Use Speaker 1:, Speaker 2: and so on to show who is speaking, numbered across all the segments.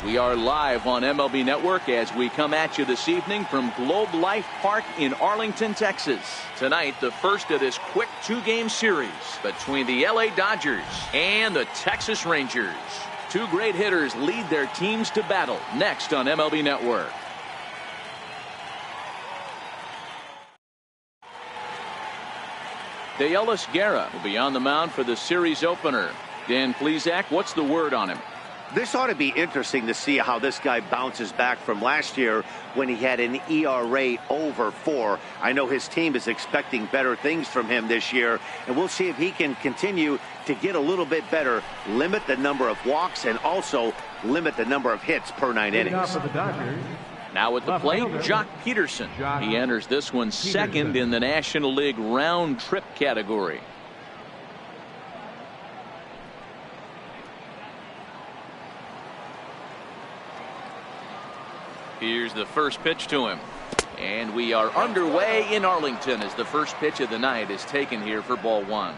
Speaker 1: We are live on MLB Network as we come at you this evening from Globe Life Park in Arlington, Texas. Tonight, the first of this quick two-game series between the LA Dodgers and the Texas Rangers. Two great hitters lead their teams to battle next on MLB Network. De Ellis Guerra will be on the mound for the series opener. Dan Plesac, what's the word on him?
Speaker 2: This ought to be interesting to see how this guy bounces back from last year when he had an ERA over 4. I know his team is expecting better things from him this year, and we'll see if he can continue to get a little bit better, limit the number of walks, and also limit the number of hits per 9 innings.
Speaker 1: Now at the plate, Jock Peterson. He enters this one second in the National League round trip category. Here's the first pitch to him. And we are underway in Arlington as the first pitch of the night is taken here for ball one.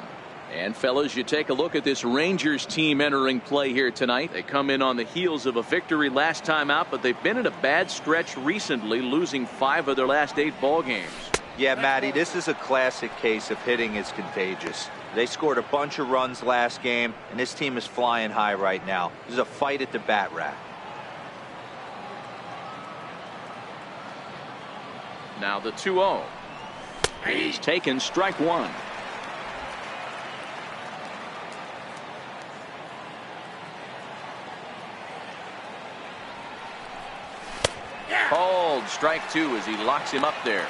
Speaker 1: And fellas, you take a look at this Rangers team entering play here tonight. They come in on the heels of a victory last time out, but they've been in a bad stretch recently, losing 5 of their last 8 ball games.
Speaker 3: Yeah, Matty, this is a classic case of hitting is contagious. They scored a bunch of runs last game, and this team is flying high right now. This is a fight at the bat rack.
Speaker 1: Now the 2-0. He's taken strike one. Called strike 2 as he locks him up there.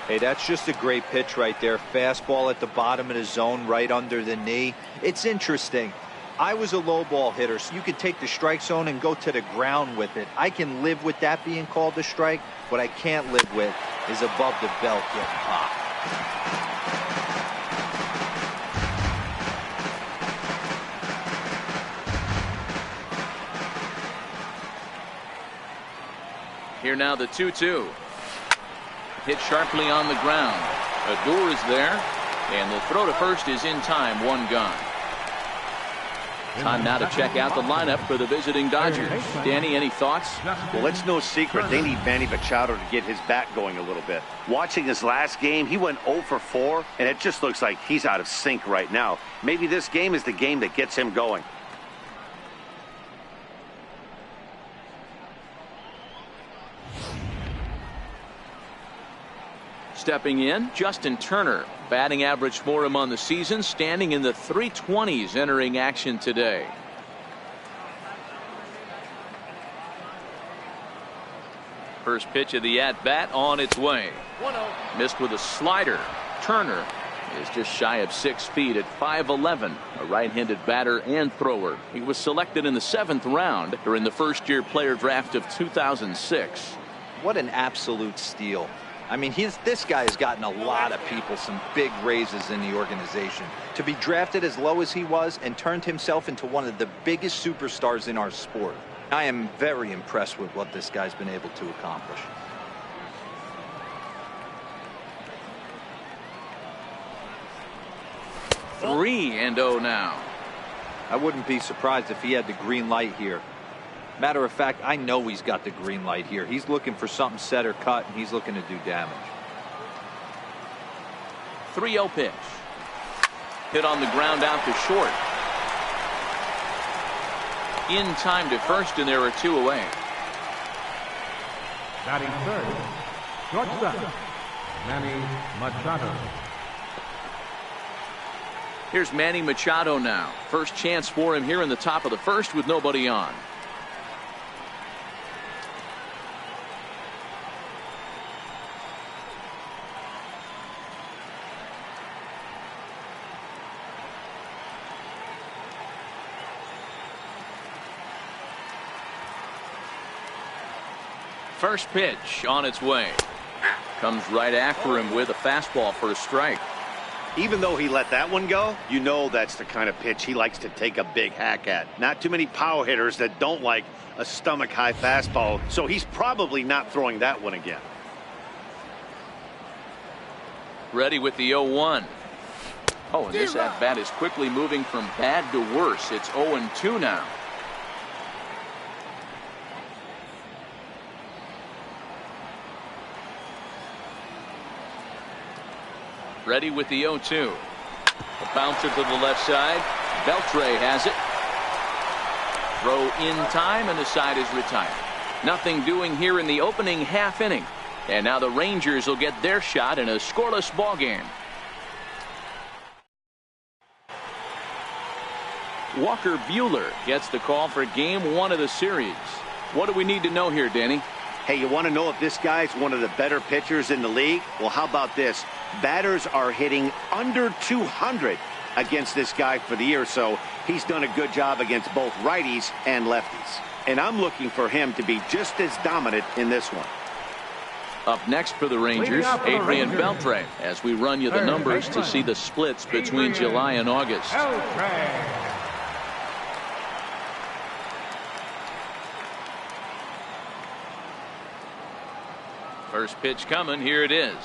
Speaker 3: Hey, that's just a great pitch right there. Fastball at the bottom of the zone, right under the knee. It's interesting. I was a low ball hitter, so you could take the strike zone and go to the ground with it. I can live with that being called a strike. What I can't live with is above the belt getting popped.
Speaker 1: Here now the 2-2. Hit sharply on the ground. Adore is there, and the throw to first is in time. One gone. Time now to check out the lineup for the visiting Dodgers. Danny, any thoughts?
Speaker 2: Well, it's no secret they need Manny Machado to get his bat going a little bit. Watching his last game, he went 0 for 4, and it just looks like he's out of sync right now. Maybe this game is the game that gets him going.
Speaker 1: Stepping in, Justin Turner. Batting average for him on the season standing in the 320s entering action today. First pitch of the at-bat on its way. 1-0. Missed with a slider. Turner is just shy of 6 feet at 5'11", a right-handed batter and thrower. He was selected in the 7th round during the first-year player draft of 2006.
Speaker 3: What an absolute steal. I mean, this guy has gotten a lot of people some big raises in the organization. To be drafted as low as he was and turned himself into one of the biggest superstars in our sport. I am very impressed with what this guy's been able to accomplish.
Speaker 1: Three and 0 now.
Speaker 3: I wouldn't be surprised if he had the green light here. Matter of fact, I know he's got the green light here. He's looking for something set or cut, and he's looking to do damage.
Speaker 1: 3-0 pitch. Hit on the ground out to short. In time to first, and there are 2 away.
Speaker 4: Batting third, shortstop, Manny Machado.
Speaker 1: Here's Manny Machado now. First chance for him here in the top of the first with nobody on. First pitch on its way. Comes right after him with a fastball for a strike.
Speaker 2: Even though he let that one go, you know that's the kind of pitch he likes to take a big hack at. Not too many power hitters that don't like a stomach-high fastball, so he's probably not throwing that one again.
Speaker 1: Ready with the 0-1. Oh, and this at-bat is quickly moving from bad to worse. It's 0-2 now. Ready with the 0-2. A bouncer to the left side. Beltre has it. Throw in time, and the side is retired. Nothing doing here in the opening half inning. And now the Rangers will get their shot in a scoreless ball game. Walker Buehler gets the call for game 1 of the series. What do we need to know here, Danny?
Speaker 2: Hey, you want to know if this guy's one of the better pitchers in the league? Well, how about this? Batters are hitting under 200 against this guy for the year, so he's done a good job against both righties and lefties. And I'm looking for him to be just as dominant in this one.
Speaker 1: Up next for the Rangers, Adrian Beltre, as we run you the numbers to see the splits between July and August. First pitch coming. Here it is.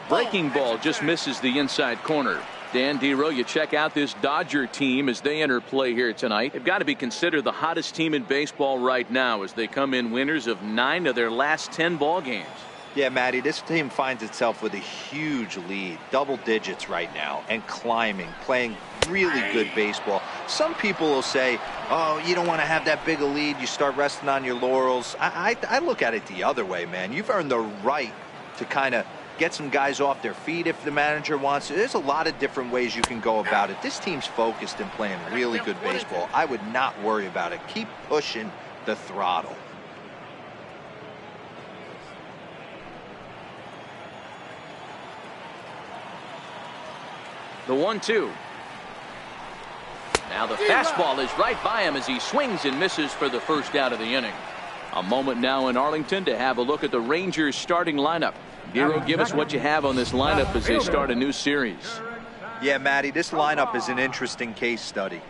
Speaker 1: Breaking ball just misses the inside corner. Dan Dero, you check out this Dodger team as they enter play here tonight. They've got to be considered the hottest team in baseball right now as they come in winners of 9 of their last 10 ball games.
Speaker 3: Yeah, Matty, this team finds itself with a huge lead, double digits right now, and climbing, playing really good baseball. Some people will say, oh, you don't want to have that big a lead, you start resting on your laurels. I look at it the other way, man. You've earned the right to kind of get some guys off their feet if the manager wants to. There's a lot of different ways you can go about it. This team's focused and playing really good baseball. I would not worry about it. Keep pushing the throttle.
Speaker 1: The 1-2. Now the fastball is right by him as he swings and misses for the first out of the inning. A moment now in Arlington to have a look at the Rangers starting lineup. Dero, give us what you have on this lineup as they start a new series.
Speaker 3: Yeah, Matty, this lineup is an interesting case study.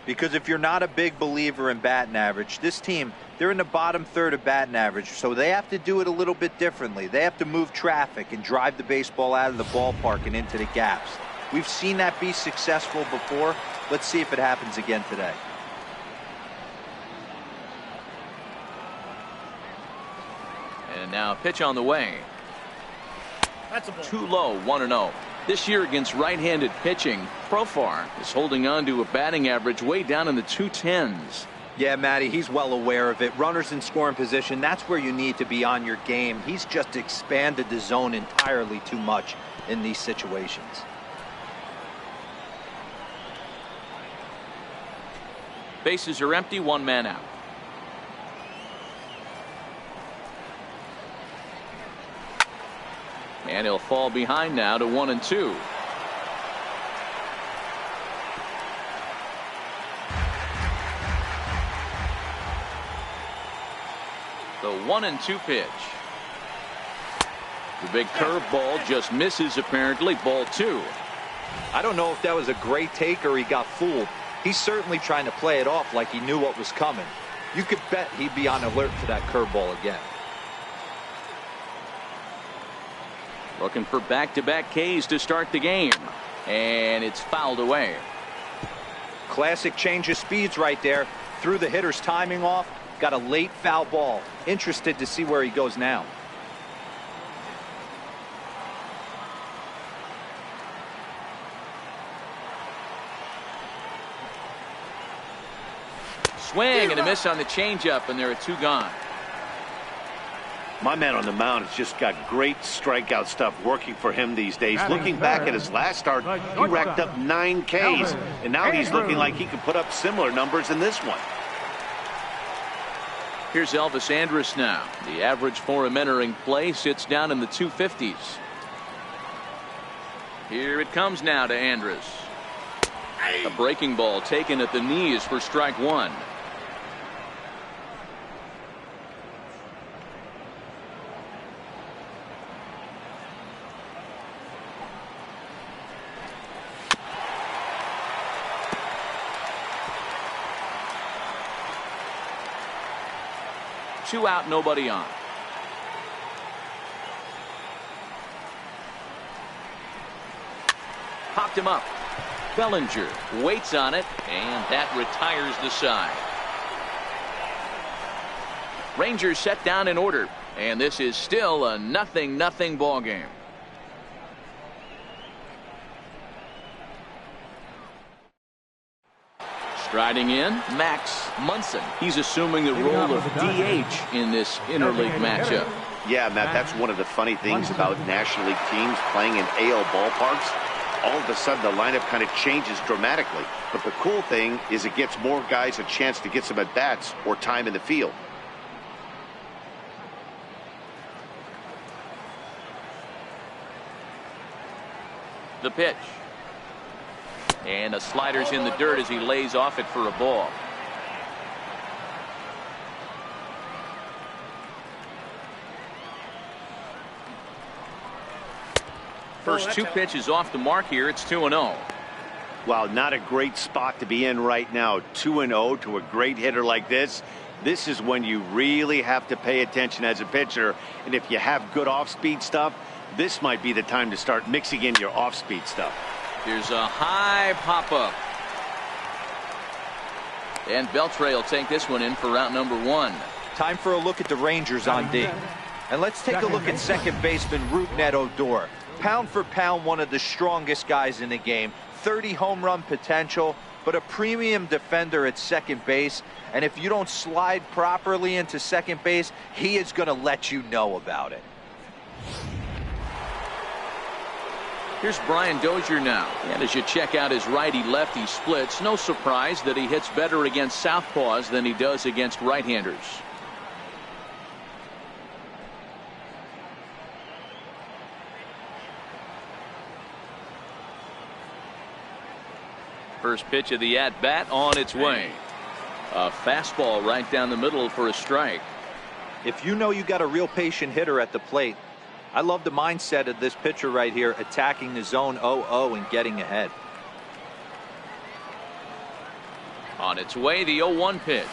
Speaker 3: Because if you're not a big believer in batting average, this team, they're in the bottom third of batting average, so they have to do it a little bit differently. They have to move traffic and drive the baseball out of the ballpark and into the gaps. We've seen that be successful before. Let's see if it happens again today.
Speaker 1: And now a pitch on the way. That's a ball. Too low, 1-0. This year against right-handed pitching, Profar is holding on to a batting average way down in the 210s.
Speaker 3: Yeah, Matty, he's well aware of it. Runners in scoring position, that's where you need to be on your game. He's just expanded the zone entirely too much in these situations.
Speaker 1: Bases are empty, 1 man out. And he'll fall behind now to 1-2. The 1-2 pitch. The big curveball just misses apparently. Ball 2.
Speaker 3: I don't know if that was a great take or he got fooled. He's certainly trying to play it off like he knew what was coming. You could bet he'd be on alert for that curveball again.
Speaker 1: Looking for back-to-back Ks to start the game. And it's fouled away.
Speaker 3: Classic change of speeds right there. Threw the hitter's timing off. Got a late foul ball. Interested to see where he goes now.
Speaker 1: Swing and a miss on the changeup, and there are 2 gone.
Speaker 2: My man on the mound has just got great strikeout stuff working for him these days. Looking back at his last start, he racked up 9 Ks, and now he's looking like he can put up similar numbers in this one.
Speaker 1: Here's Elvis Andrus now. The average for him entering play sits down in the 250s. Here it comes now to Andrus. A breaking ball taken at the knees for strike 1. Two out, nobody on. Popped him up. Bellinger waits on it, and that retires the side. Rangers set down in order, and this is still a 0-0 ball game. Striding in, Max Munson. He's assuming the role of DH in this interleague matchup.
Speaker 2: Yeah, Matt, that's one of the funny things about National League teams playing in AL ballparks. All of a sudden, the lineup kind of changes dramatically. But the cool thing is it gets more guys a chance to get some at-bats or time in the field.
Speaker 1: The pitch. And a slider's in the dirt as he lays off it for a ball. First two pitches off the mark here. It's 2-0.
Speaker 2: Wow, not a great spot to be in right now. 2-0 to a great hitter like this. This is when you really have to pay attention as a pitcher. And if you have good off-speed stuff, this might be the time to start mixing in your off-speed stuff.
Speaker 1: Here's a high pop-up. And Beltre will take this one in for route number 1.
Speaker 3: Time for a look at the Rangers on D. And let's take a look at second baseman Rougned Odor. Pound for pound, one of the strongest guys in the game. 30 home run potential, but a premium defender at second base. And if you don't slide properly into second base, he is going to let you know about it.
Speaker 1: Here's Brian Dozier now. And as you check out his righty-lefty splits, no surprise that he hits better against southpaws than he does against right-handers. First pitch of the at-bat on its way. A fastball right down the middle for a strike.
Speaker 3: If you know you got a real patient hitter at the plate, I love the mindset of this pitcher right here, attacking the zone 0-0 and getting ahead.
Speaker 1: On its way, the 0-1 pitch.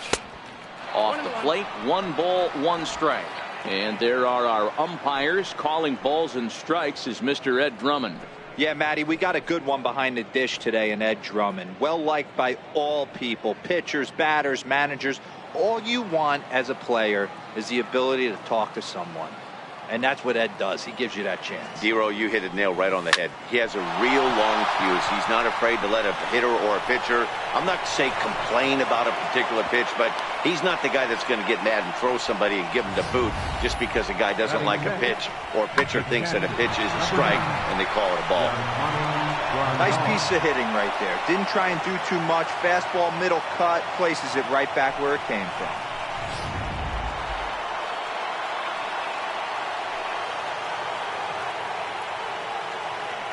Speaker 1: Off the plate, 1 ball, 1 strike. And there are our umpires calling balls and strikes is Mr. Ed Drummond.
Speaker 3: Yeah, Matty, we got a good one behind the dish today in Ed Drummond. Well liked by all people, pitchers, batters, managers. All you want as a player is the ability to talk to someone. And that's what Ed does. He gives you that chance.
Speaker 2: Zero, you hit it nail right on the head. He has a real long fuse. He's not afraid to let a hitter or a pitcher, I'm not to say complain about a particular pitch, but he's not the guy that's going to get mad and throw somebody and give him the boot just because a guy doesn't like a pitch or a pitcher thinks that a pitch is a strike and they call it a ball.
Speaker 3: Nice piece of hitting right there. Didn't try and do too much. Fastball, middle cut, places it right back where it came from.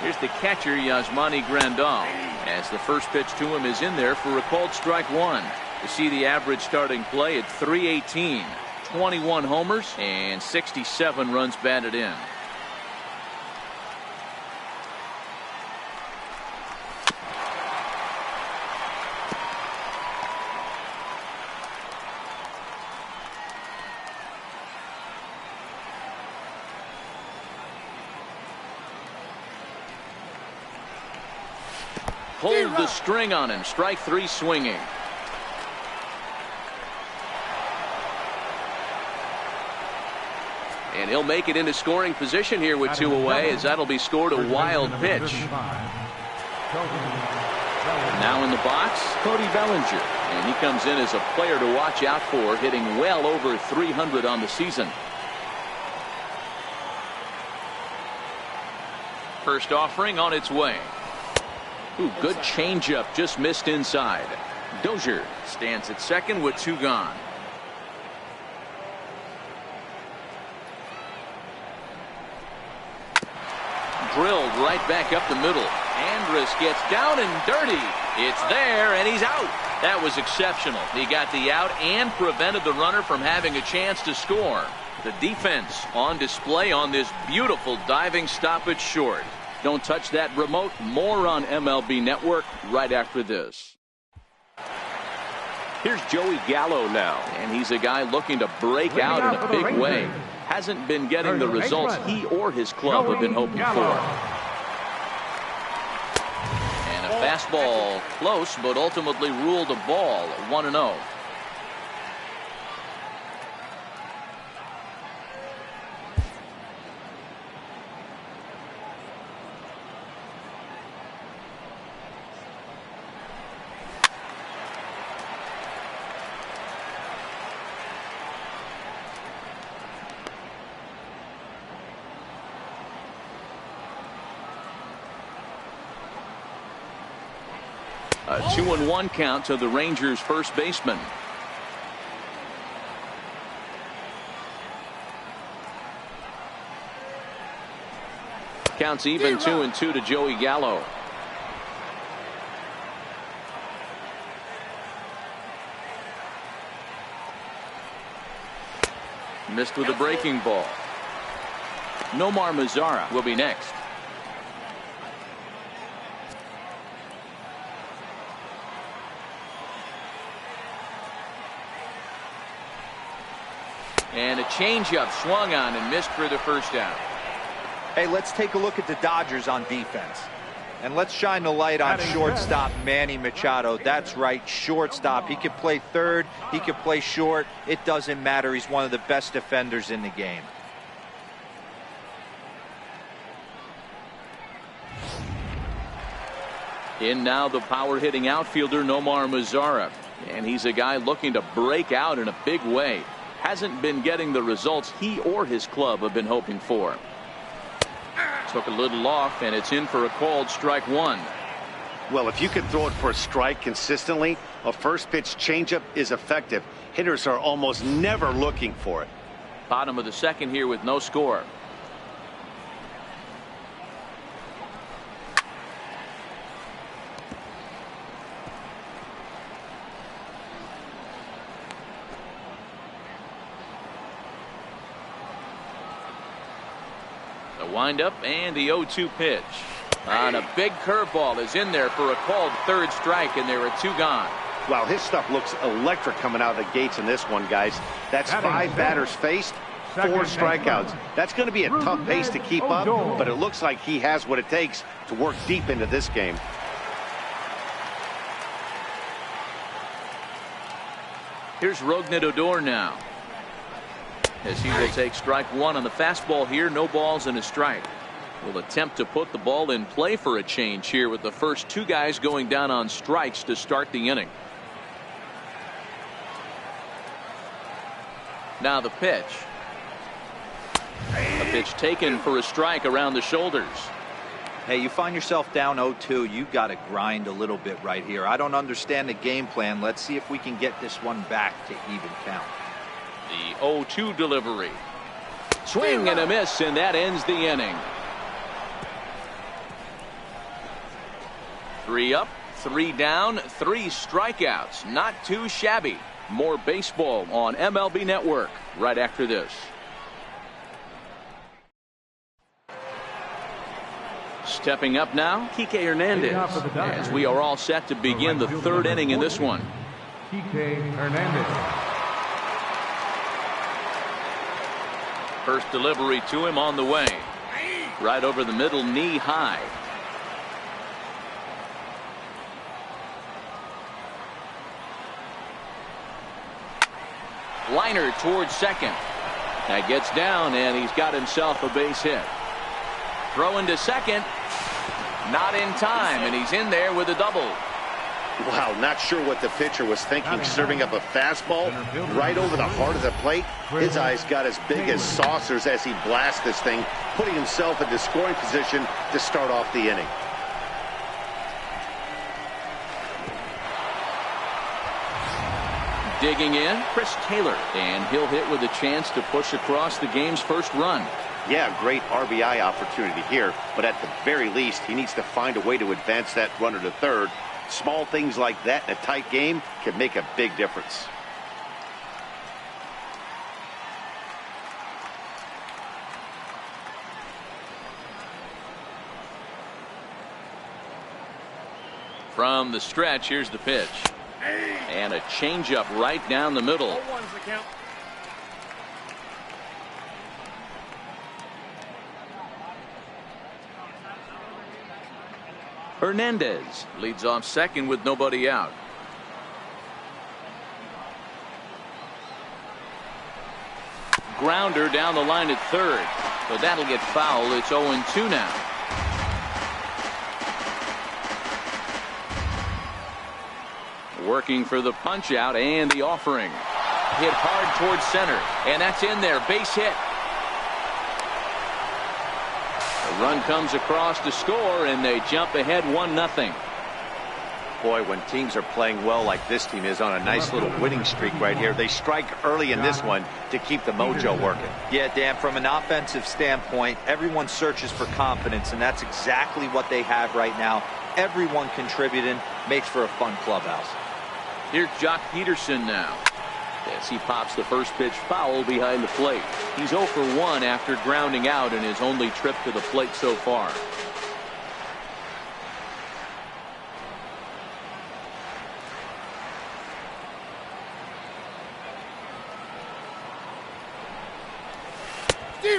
Speaker 1: Here's the catcher, Yasmani Grandal, as the first pitch to him is in there for a called strike 1. You see the average starting play at .318, 21 homers and 67 runs batted in. Pulled the string on him. Strike 3 swinging. And he'll make it into scoring position here with 2 away, as that'll be scored a wild pitch. Now in the box, Cody Bellinger. And he comes in as a player to watch out for, hitting well over 300 on the season. First offering on its way. Ooh, good changeup, just missed inside. Dozier stands at second with 2 gone. Drilled right back up the middle. Andrus gets down and dirty. It's there, and he's out. That was exceptional. He got the out and prevented the runner from having a chance to score. The defense on display on this beautiful diving stoppage short. Don't touch that remote. More on MLB Network right after this. Here's Joey Gallo now, and he's a guy looking to break out in a big way. Hasn't been getting the results he or his club have been hoping for. And a fastball close, but ultimately ruled a ball, 1-0. A 2-1 count to the Rangers first baseman. Counts even 2-2 to Joey Gallo. Missed with a breaking ball. Nomar Mazara will be next. And a changeup swung on and missed for the first out.
Speaker 3: Hey, let's take a look at the Dodgers on defense. And let's shine the light on shortstop Manny Machado. That's right, shortstop. He can play third, he can play short. It doesn't matter. He's one of the best defenders in the game.
Speaker 1: In now the power hitting outfielder Nomar Mazara. And he's a guy looking to break out in a big way. Hasn't been getting the results he or his club have been hoping for. Took a little off, and it's in for a called strike one.
Speaker 2: Well, if you can throw it for a strike consistently, a first pitch changeup is effective. Hitters are almost never looking for it.
Speaker 1: Bottom of the second here with no score. Windup and the 0-2 pitch. On a big curveball is in there for a called third strike, and there are two gone.
Speaker 2: Wow, his stuff looks electric coming out of the gates in this one, guys. That's 5 batters faced, 4 strikeouts. That's going to be a tough pace to keep up, but it looks like he has what it takes to work deep into this game.
Speaker 1: Here's Rougned Odor now, as he will take strike one on the fastball here. No balls and a strike. Will attempt to put the ball in play for a change here with the first two guys going down on strikes to start the inning. Now the pitch. A pitch taken for a strike around the shoulders.
Speaker 3: Hey, you find yourself down 0-2, you got to grind a little bit right here. I don't understand the game plan. Let's see if we can get this one back to even count.
Speaker 1: The 0-2 delivery. Swing and a miss, and that ends the inning. 3 up, 3 down, 3 strikeouts. Not too shabby. More baseball on MLB Network right after this. Stepping up now, Kike Hernandez, as we are all set to begin the third inning in this one.
Speaker 4: Kike Hernandez.
Speaker 1: First delivery to him on the way. Right over the middle, knee high. Liner towards second. That gets down, and he's got himself a base hit. Throwing to second. Not in time, and he's in there with a double.
Speaker 2: Wow, not sure what the pitcher was thinking, serving up a fastball right over the heart of the plate. His eyes got as big as saucers as he blasts this thing, putting himself into scoring position to start off the inning.
Speaker 1: Digging in, Chris Taylor, and he'll hit with a chance to push across the game's first run.
Speaker 2: Yeah, great RBI opportunity here, but at the very least, he needs to find a way to advance that runner to third. Small things like that in a tight game can make a big difference.
Speaker 1: From the stretch, here's the pitch. And a changeup right down the middle. Hernandez leads off second with nobody out. Grounder down the line at third, but that'll get foul. It's 0-2 now. Working for the punch out and the offering. Hit hard towards center, and that's in there. Base hit. The run comes across to score, and they jump ahead 1-0.
Speaker 2: Boy, when teams are playing well like this team is on a nice little winning streak right here, they strike early in this one to keep the mojo working.
Speaker 3: Yeah, Dan, from an offensive standpoint, everyone searches for confidence, and that's exactly what they have right now. Everyone contributing makes for a fun clubhouse.
Speaker 1: Here's Jock Peterson now, as he pops the first pitch foul behind the plate. He's 0 for 1 after grounding out in his only trip to the plate so far.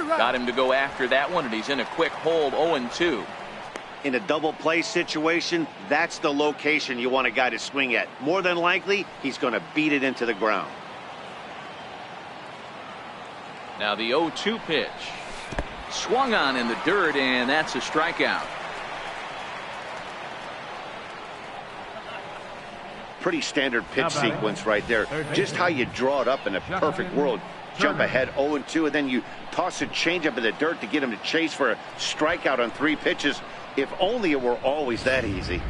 Speaker 1: Got him to go after that one, and he's in a quick hold. 0-2.
Speaker 2: In a double play situation, that's the location you want a guy to swing at. More than likely, he's going to beat it into the ground.
Speaker 1: Now the 0-2 pitch. Swung on in the dirt, and that's a strikeout.
Speaker 2: Pretty standard pitch sequence right there. Just how you draw it up in a perfect world. Jump ahead 0-2, and then you toss a changeup in the dirt to get him to chase for a strikeout on 3 pitches. If only it were always that easy.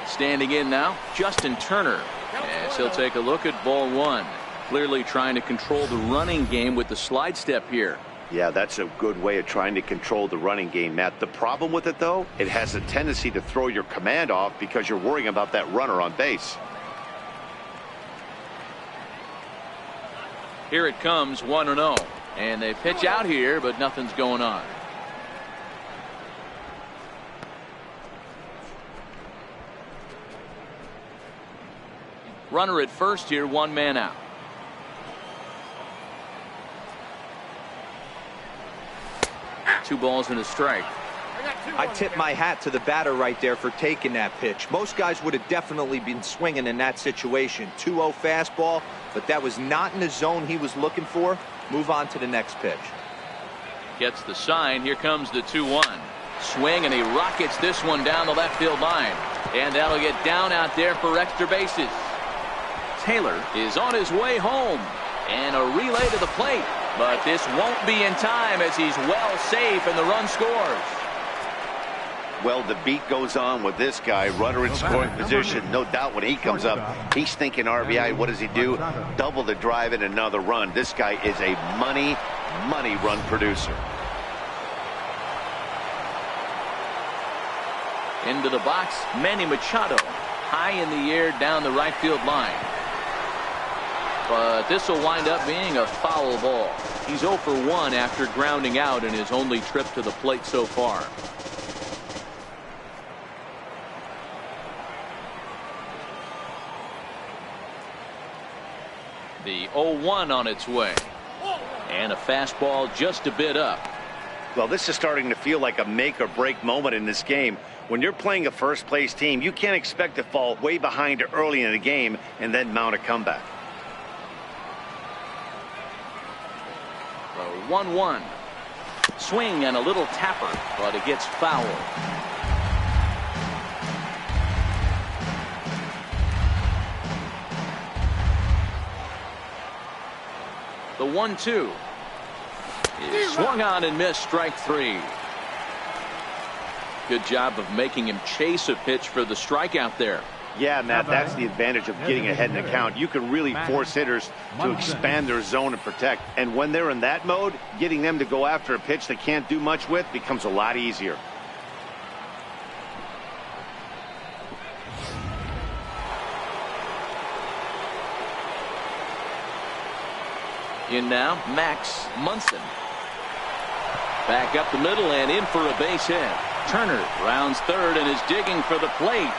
Speaker 1: Standing in now, Justin Turner, as he'll take a look at ball 1. Clearly trying to control the running game with the slide step here.
Speaker 2: Yeah, that's a good way of trying to control the running game, Matt. The problem with it, though, it has a tendency to throw your command off because you're worrying about that runner on base.
Speaker 1: Here it comes, 1-0. And they pitch out here, but nothing's going on. Runner at first here, 1 man out. Two balls and a strike.
Speaker 3: I tip my hat to the batter right there for taking that pitch. Most guys would have definitely been swinging in that situation. 2-0 fastball, but that was not in the zone he was looking for. Move on to the next pitch.
Speaker 1: Gets the sign. Here comes the 2-1. Swing, and he rockets this one down the left field line. And that'll get down out there for extra bases. Taylor is on his way home. And a relay to the plate. But this won't be in time as he's well safe and the run scores.
Speaker 2: Well, the beat goes on with this guy. Runner in scoring position. No doubt when he comes up, he's thinking RBI. What does he do? Double the drive and another run. This guy is a money run producer.
Speaker 1: Into the box, Manny Machado. High in the air down the right field line. But this will wind up being a foul ball. He's 0 for 1 after grounding out in his only trip to the plate so far. The 0-1 on its way. And a fastball just a bit up.
Speaker 2: Well, this is starting to feel like a make or break moment in this game. When you're playing a first place team, you can't expect to fall way behind early in the game and then mount a comeback.
Speaker 1: 1-1. Swing and a little tapper, but it gets foul. The 1-2 is swung on and missed, strike 3. Good job of making him chase a pitch for the strikeout there.
Speaker 2: Yeah, Matt, that's the advantage of getting ahead in the count. You can really force hitters to expand their zone and protect. And when they're in that mode, getting them to go after a pitch they can't do much with becomes a lot easier.
Speaker 1: In now, Max Munson. Back up the middle and in for a base hit. Turner rounds third and is digging for the plate.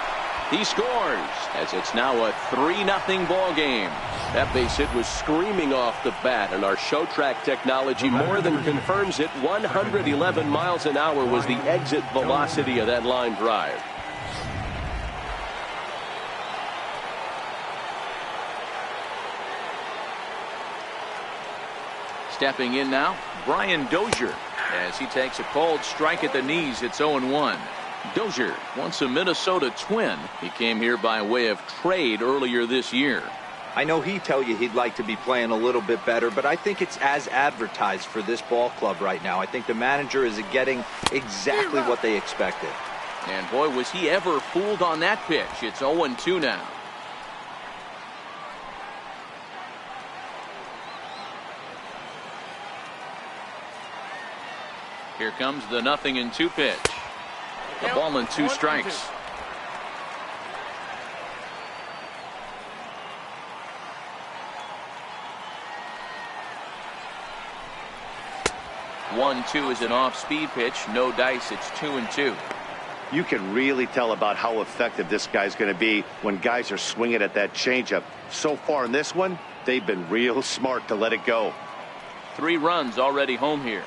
Speaker 1: He scores as it's now a 3-0 ball game.
Speaker 5: That base hit was screaming off the bat, and our show track technology more than confirms it. 111 miles an hour was the exit velocity of that line drive.
Speaker 1: Stepping in now, Brian Dozier, as he takes a cold strike at the knees. It's 0-1. Dozier, once a Minnesota Twin. He came here by way of trade earlier this year.
Speaker 3: I know he'd tell you he'd like to be playing a little bit better, but I think it's as advertised for this ball club right now. I think the manager is getting exactly what they expected.
Speaker 1: And boy, was he ever fooled on that pitch. It's 0-2 now. Here comes the 0-2 pitch. A ball and 2 strikes. One-two is an off-speed pitch. No dice. It's 2-2.
Speaker 2: You can really tell about how effective this guy's going to be when guys are swinging at that changeup. So far in this one, they've been real smart to let it go.
Speaker 1: 3 runs already home here.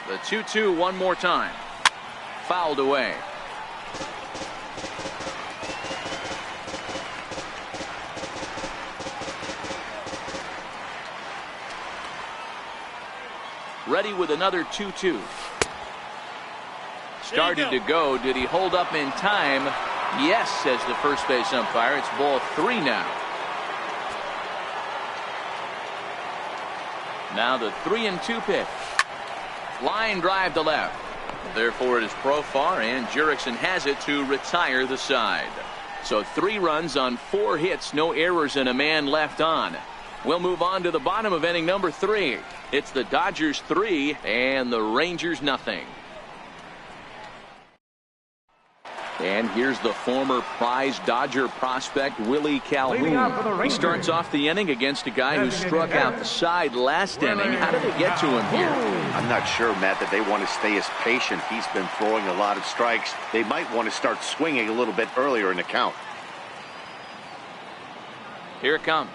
Speaker 1: The 2-2 one more time. Fouled away. Ready with another 2-2. Started to go. Did he hold up in time? Yes, says the first base umpire. It's ball 3 now. Now the 3-2 pitch. Line drive to left. Therefore it is Profar, and Jurickson has it to retire the side. So 3 runs on 4 hits, no errors, and a man left on. We'll move on to the bottom of inning number 3. It's the Dodgers 3 and the Rangers nothing. And here's the former prize Dodger prospect, Willie Calhoun. He starts off the inning against a guy who struck out the side last inning. How did they get to him here?
Speaker 2: I'm not sure, Matt, that they want to stay as patient. He's been throwing a lot of strikes. They might want to start swinging a little bit earlier in the count.
Speaker 1: Here it comes.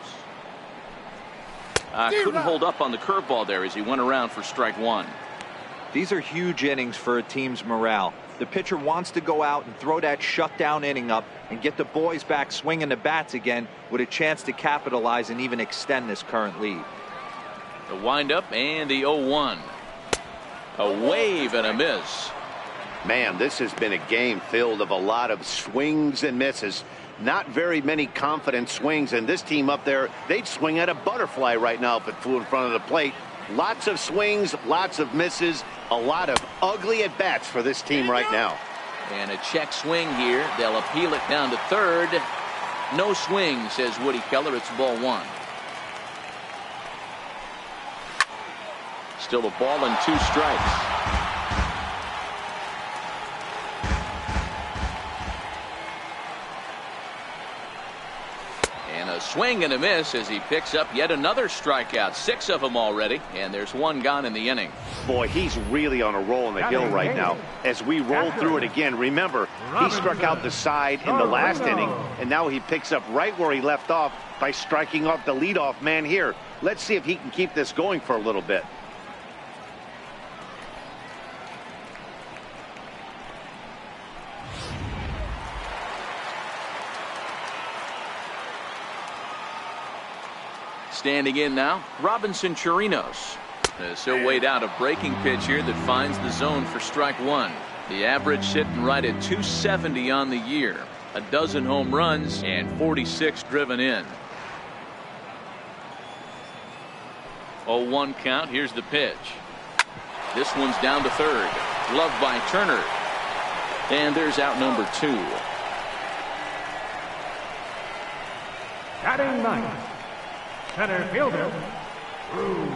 Speaker 1: Couldn't hold up on the curveball there as he went around for strike 1.
Speaker 3: These are huge innings for a team's morale. The pitcher wants to go out and throw that shutdown inning up and get the boys back swinging the bats again with a chance to capitalize and even extend this current lead.
Speaker 1: The windup and the 0-1. A wave and a miss.
Speaker 2: Man, this has been a game filled of a lot of swings and misses. Not very many confident swings, and this team up there, they'd swing at a butterfly right now if it flew in front of the plate. Lots of swings, lots of misses, a lot of ugly at-bats for this team right now.
Speaker 1: And a check swing here. They'll appeal it down to third. No swing, says Woody Keller. It's ball 1. Still a ball and 2 strikes. And a swing and a miss as he picks up yet another strikeout. 6 of them already, and there's 1 gone in the inning.
Speaker 2: Boy, he's really on a roll in the hill right now. As we roll through it again, remember, he struck out the side in the last inning, and now he picks up right where he left off by striking off the leadoff man here. Let's see if he can keep this going for a little bit.
Speaker 1: Standing in now, Robinson Chirinos. So weighed out a breaking pitch here that finds the zone for strike 1. The average sitting right at 270 on the year. A dozen home runs and 46 driven in. 0-1 count. Here's the pitch. This one's down to third. Gloved by Turner. And there's out number 2.
Speaker 4: Batting ninth, center fielder, Drew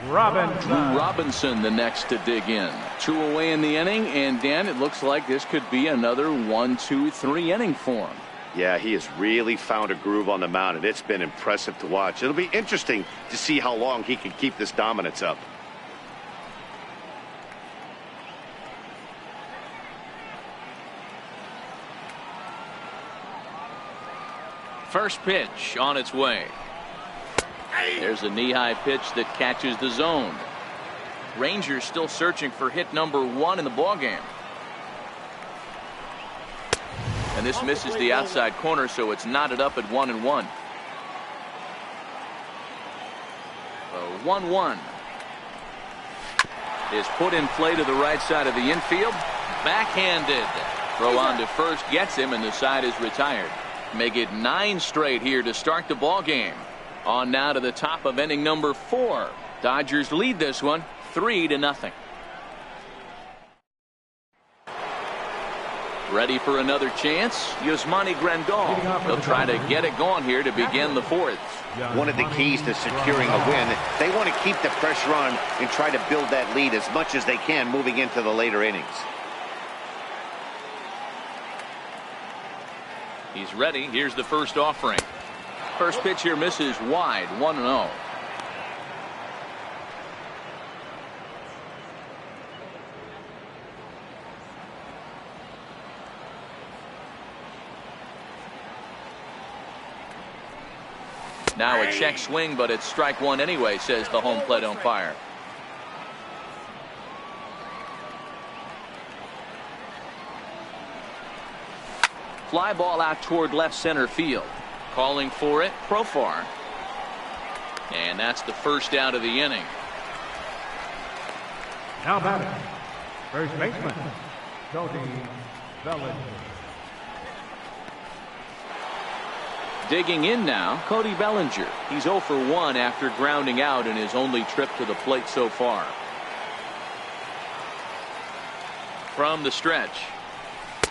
Speaker 4: Robinson.
Speaker 1: Drew Robinson the next to dig in. 2 away in the inning, and Dan, it looks like this could be another 1, 2, 3 inning for him.
Speaker 2: Yeah, he has really found a groove on the mound, and it's been impressive to watch. It'll be interesting to see how long he can keep this dominance up.
Speaker 1: First pitch on its way. There's a knee-high pitch that catches the zone. Rangers still searching for hit number 1 in the ballgame. And this misses the outside corner, so it's knotted up at 1-1. 1-1 is put in play to the right side of the infield. Backhanded. Throw on to first gets him, and the side is retired. Make it 9 straight here to start the ball game. On now to the top of inning number 4. Dodgers lead this one 3-0. Ready for another chance? Yasmani Grandal. They'll try to get it going here to begin the 4th.
Speaker 2: One of the keys to securing a win, they want to keep the pressure on and try to build that lead as much as they can moving into the later innings.
Speaker 1: He's ready. Here's the first offering. First pitch here misses wide. 1-0. Now a check swing, but it's strike 1 anyway, says the home plate umpire. Fly ball out toward left center field. Calling for it, Profar. And that's the first out of the inning.
Speaker 4: Now batting, first baseman, Cody Bellinger.
Speaker 1: Digging in now, Cody Bellinger. He's 0 for 1 after grounding out in his only trip to the plate so far. From the stretch.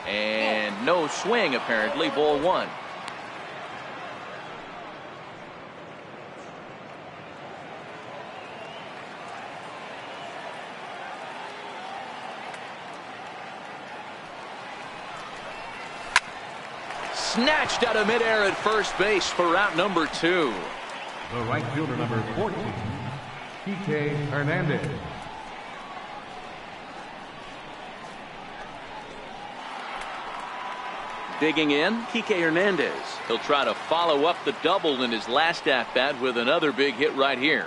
Speaker 1: And no swing, apparently. Ball 1. Snatched out of midair at first base for route number 2.
Speaker 4: The right fielder, number 14, TEX Hernandez.
Speaker 1: Digging in, Kike Hernandez. He'll try to follow up the double in his last at-bat with another big hit right here.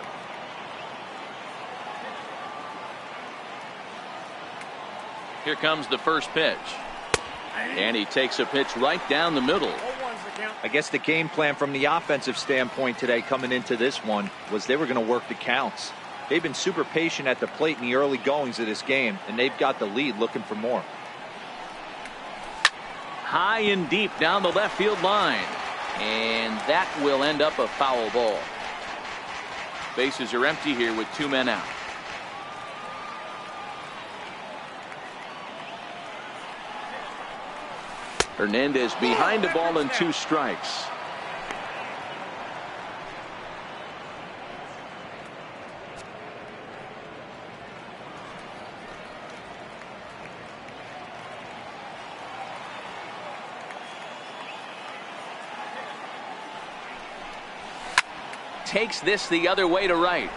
Speaker 1: Here comes the first pitch. And he takes a pitch right down the middle.
Speaker 3: I guess the game plan from the offensive standpoint today coming into this one was they were going to work the counts. They've been super patient at the plate in the early goings of this game, and they've got the lead looking for more.
Speaker 1: High and deep down the left field line. And that will end up a foul ball. Bases are empty here with 2 men out. Hernandez behind the ball and 2 strikes. Takes this the other way to right,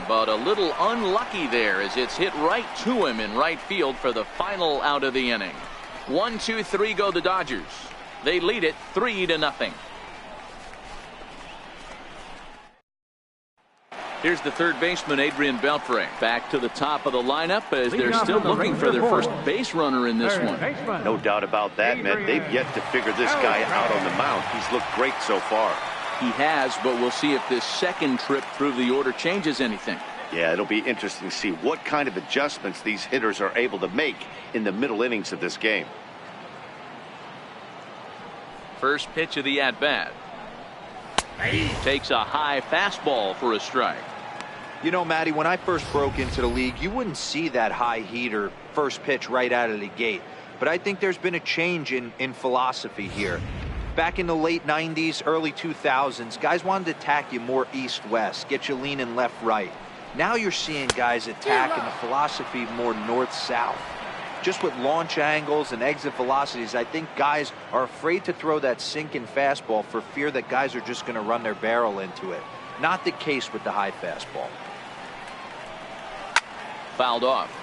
Speaker 1: but a little unlucky there as it's hit right to him in right field for the final out of the inning. 1, 2, 3 go the Dodgers. They lead it 3-0. Here's the third baseman, Adrian Beltre. Back to the top of the lineup as they're still looking for their first base runner in this one.
Speaker 2: No doubt about that, man. They've yet to figure this guy out on the mound. He's looked great so far.
Speaker 1: He has, but we'll see if this second trip through the order changes anything.
Speaker 2: Yeah, it'll be interesting to see what kind of adjustments these hitters are able to make in the middle innings of this game.
Speaker 1: First pitch of the at-bat. Takes a high fastball for a strike.
Speaker 3: You know, Matty, when I first broke into the league, you wouldn't see that high heater first pitch right out of the gate. But I think there's been a change in philosophy here. Back in the late 90s, early 2000s, guys wanted to attack you more east-west, get you leaning left-right. Now you're seeing guys attack in the philosophy more north-south. Just with launch angles and exit velocities, I think guys are afraid to throw that sinking fastball for fear that guys are just going to run their barrel into it. Not the case with the high fastball.
Speaker 1: Fouled off.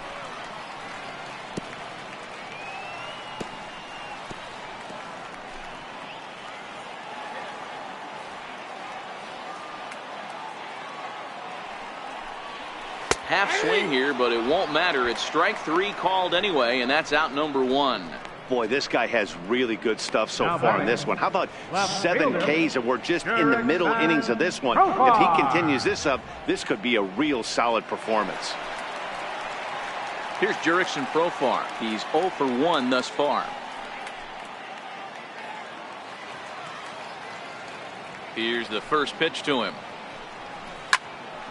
Speaker 1: Half swing here, but it won't matter. It's strike 3 called anyway, and that's out number 1.
Speaker 2: Boy, this guy has really good stuff so far in this one. How about 7 Ks, and we're just in the middle innings of this one. If he continues this up, this could be a real solid performance.
Speaker 1: Here's Jurickson Profar. He's 0 for 1 thus far. Here's the first pitch to him.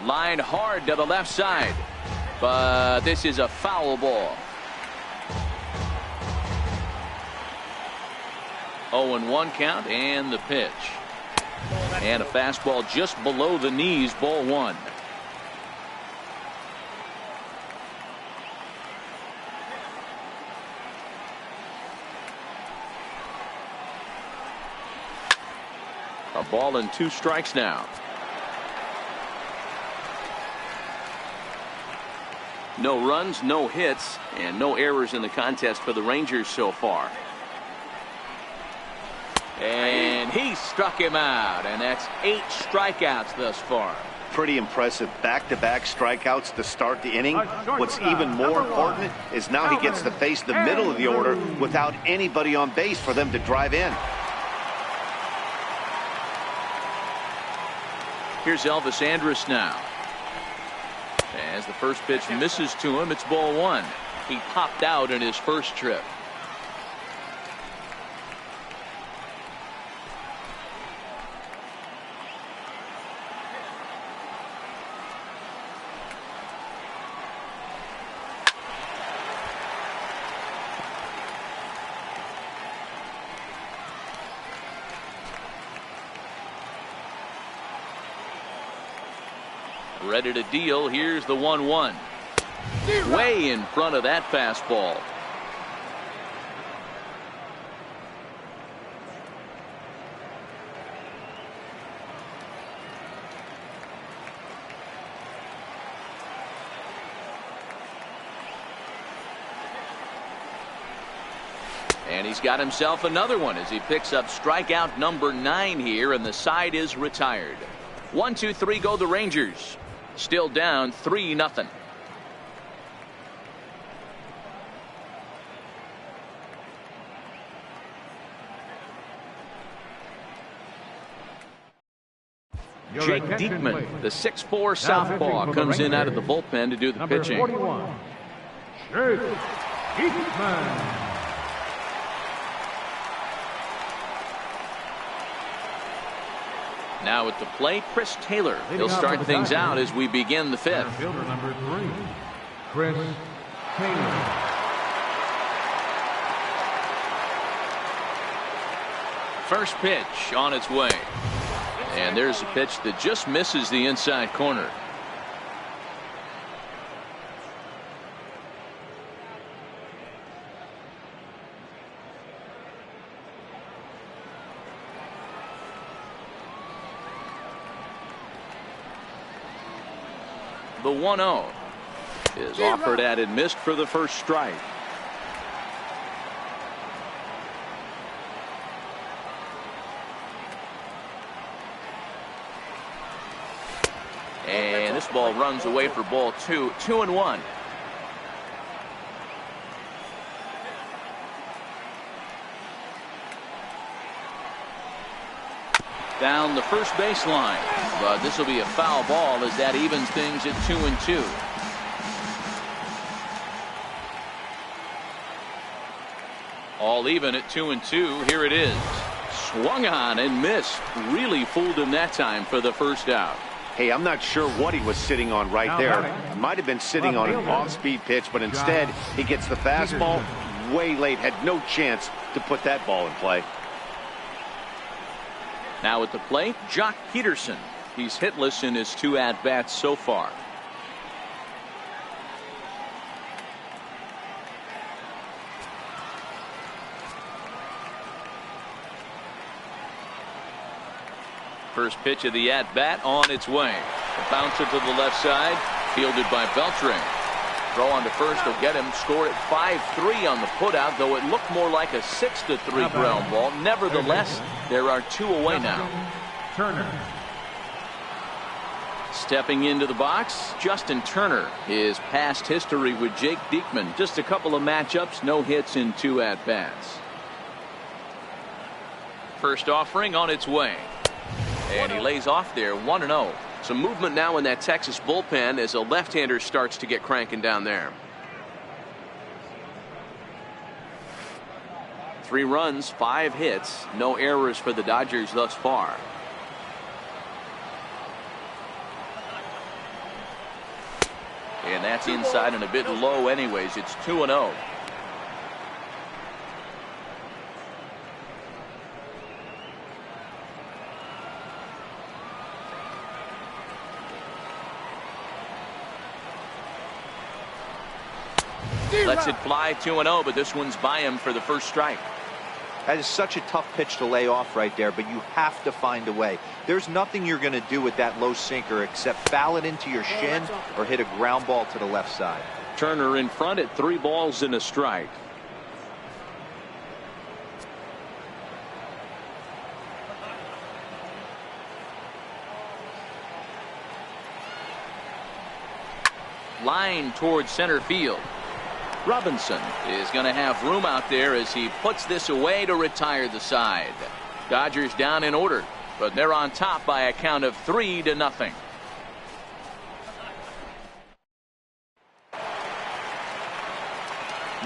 Speaker 1: Line hard to the left side, but this is a foul ball. 0-1 count, and the pitch. And a fastball just below the knees, ball 1. A ball and 2 strikes now. No runs, no hits, and no errors in the contest for the Rangers so far. And he struck him out, and that's 8 strikeouts thus far.
Speaker 2: Pretty impressive back-to-back strikeouts to start the inning. What's even more important is now he gets to face the middle of the order without anybody on base for them to drive in.
Speaker 1: Here's Elvis Andrus now. As the first pitch misses to him, it's ball 1. He popped out in his first trip. Ready to deal. Here's the 1-1. Way in front of that fastball. And he's got himself another one as he picks up strikeout number 9 here, and the side is retired. 1-2-3 go the Rangers. Still down 3-0. Jake Diekman, the 6'4" southpaw, comes in out of the bullpen to do the pitching.
Speaker 4: 41, Jake Diekman.
Speaker 1: Now at the plate, Chris Taylor. He'll start things out as we begin the 5th.
Speaker 4: Fielder number 3, Chris Taylor.
Speaker 1: First pitch on its way. And there's a pitch that just misses the inside corner. The 1-0 is offered at and missed for the first strike. And this ball runs away for ball 2. 2-1. Down the first baseline, but this will be a foul ball as that evens things at 2-2. All even at 2-2. Here it is. Swung on and missed. Really fooled him that time for the first out.
Speaker 2: Hey, I'm not sure what he was sitting on right there. Might have been sitting on an off-speed pitch, but instead he gets the fastball way late. Had no chance to put that ball in play.
Speaker 1: Now at the plate, Jock Peterson. He's hitless in his 2 at-bats so far. First pitch of the at-bat on its way. The bouncer to the left side, fielded by Beltran. Throw on to first will get him. Score at 5-3 on the putout, though it looked more like a 6-3 ground ball. Nevertheless, there are 2 away now.
Speaker 4: Turner.
Speaker 1: Stepping into the box, Justin Turner. His past history with Jake Diekman. Just a couple of matchups, no hits in 2 at-bats. First offering on its way. And he lays off there, 1-0.
Speaker 5: Some movement now in that Texas bullpen as a left-hander starts to get cranking down there.
Speaker 1: 3 runs, 5 hits, no errors for the Dodgers thus far. And that's inside and a bit low anyways. It's 2-0. Lets it fly, 2-0, but this one's by him for the first strike.
Speaker 3: That is such a tough pitch to lay off right there, but you have to find a way. There's nothing you're going to do with that low sinker except foul it into your shin or hit a ground ball to the left side.
Speaker 1: Turner in front at 3 balls and a strike. Line towards center field. Robinson is going to have room out there as he puts this away to retire the side. Dodgers down in order, but they're on top by a count of 3-0.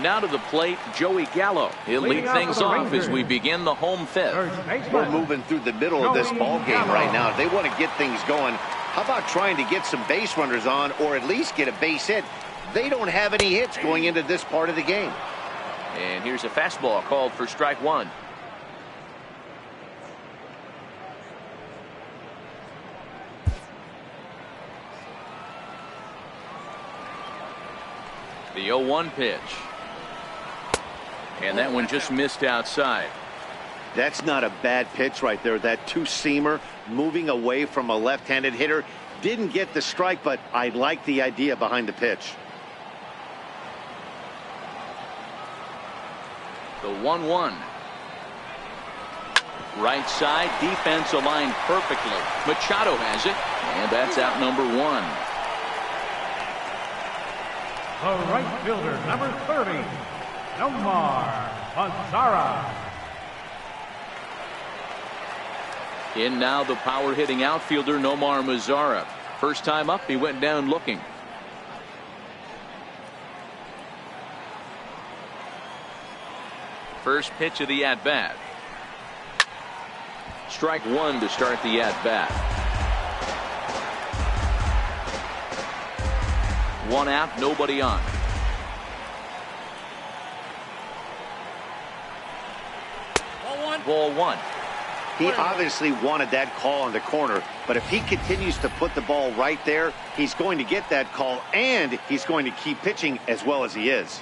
Speaker 1: Now to the plate, Joey Gallo. He'll lead things off as we begin the home 5th.
Speaker 2: We're moving through the middle of this ball game right now. They want to get things going. How about trying to get some base runners on or at least get a base hit? They don't have any hits going into this part of the game.
Speaker 1: And here's a fastball called for strike 1. The 0-1 pitch. And that one just missed outside.
Speaker 2: That's not a bad pitch right there. That two-seamer moving away from a left-handed hitter. Didn't get the strike, but I like the idea behind the pitch.
Speaker 1: The 1-1. Right side, defense aligned perfectly. Machado has it, and that's out number 1.
Speaker 4: The right fielder, number 30, Nomar Mazara.
Speaker 1: In now the power-hitting outfielder, Nomar Mazara. First time up, he went down looking. First pitch of the at-bat. Strike 1 to start the at-bat. 1 out, nobody on. Ball 1.
Speaker 2: He obviously wanted that call in the corner, but if he continues to put the ball right there, he's going to get that call, and he's going to keep pitching as well as he is.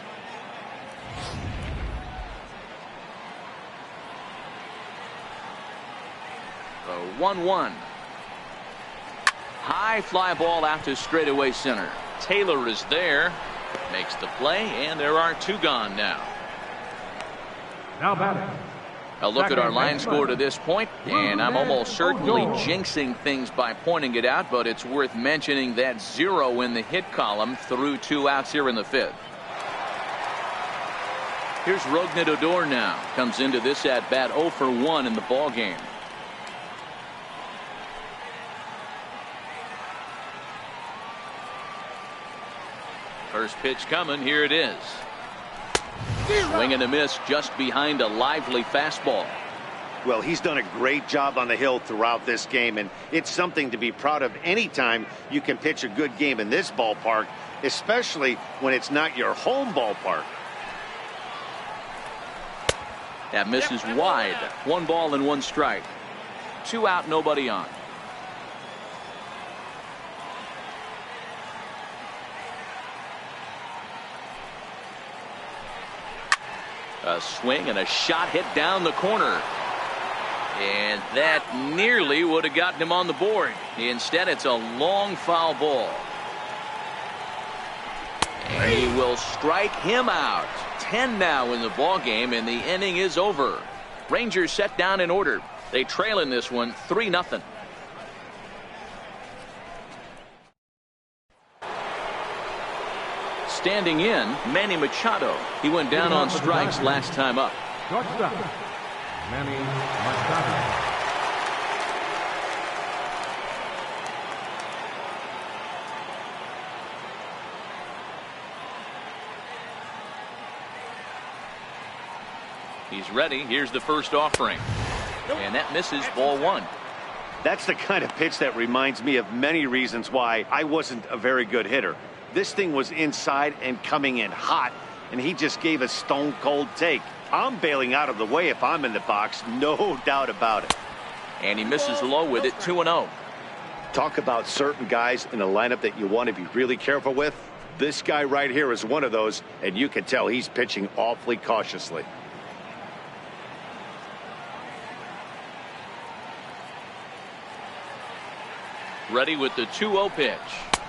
Speaker 1: The 1-1. High fly ball out to straightaway center. Taylor is there, makes the play, and there are 2 gone now.
Speaker 4: Now batting.
Speaker 1: A look at our line score to this point, and I'm almost certainly jinxing things by pointing it out, but it's worth mentioning that 0 in the hit column through 2 outs here in the 5th. Here's Rougned Odor now. Comes into this at bat 0 for 1 in the ball game. First pitch coming. Here it is. Swing and a miss just behind a lively fastball.
Speaker 2: Well, he's done a great job on the hill throughout this game, and it's something to be proud of anytime you can pitch a good game in this ballpark, especially when it's not your home ballpark.
Speaker 1: That misses wide. 1 ball and 1 strike. 2 out, nobody on. A swing and a shot hit down the corner. And that nearly would have gotten him on the board. Instead, it's a long foul ball. And he will strike him out. 10 now in the ball game, and the inning is over. Rangers set down in order. They trail in this one 3-0. Standing in, Manny Machado. He went down on strikes last time up.
Speaker 4: Shortstop, Manny Machado.
Speaker 1: He's ready. Here's the first offering. And that misses, ball one.
Speaker 2: That's the kind of pitch that reminds me of many reasons why I wasn't a very good hitter. This thing was inside and coming in hot, and he just gave a stone-cold take. I'm bailing out of the way if I'm in the box, no doubt about it.
Speaker 1: And he misses low with it, 2-0.
Speaker 2: Talk about certain guys in the lineup that you want to be really careful with. This guy right here is one of those, and you can tell he's pitching awfully cautiously.
Speaker 1: Ready with the 2-0 pitch.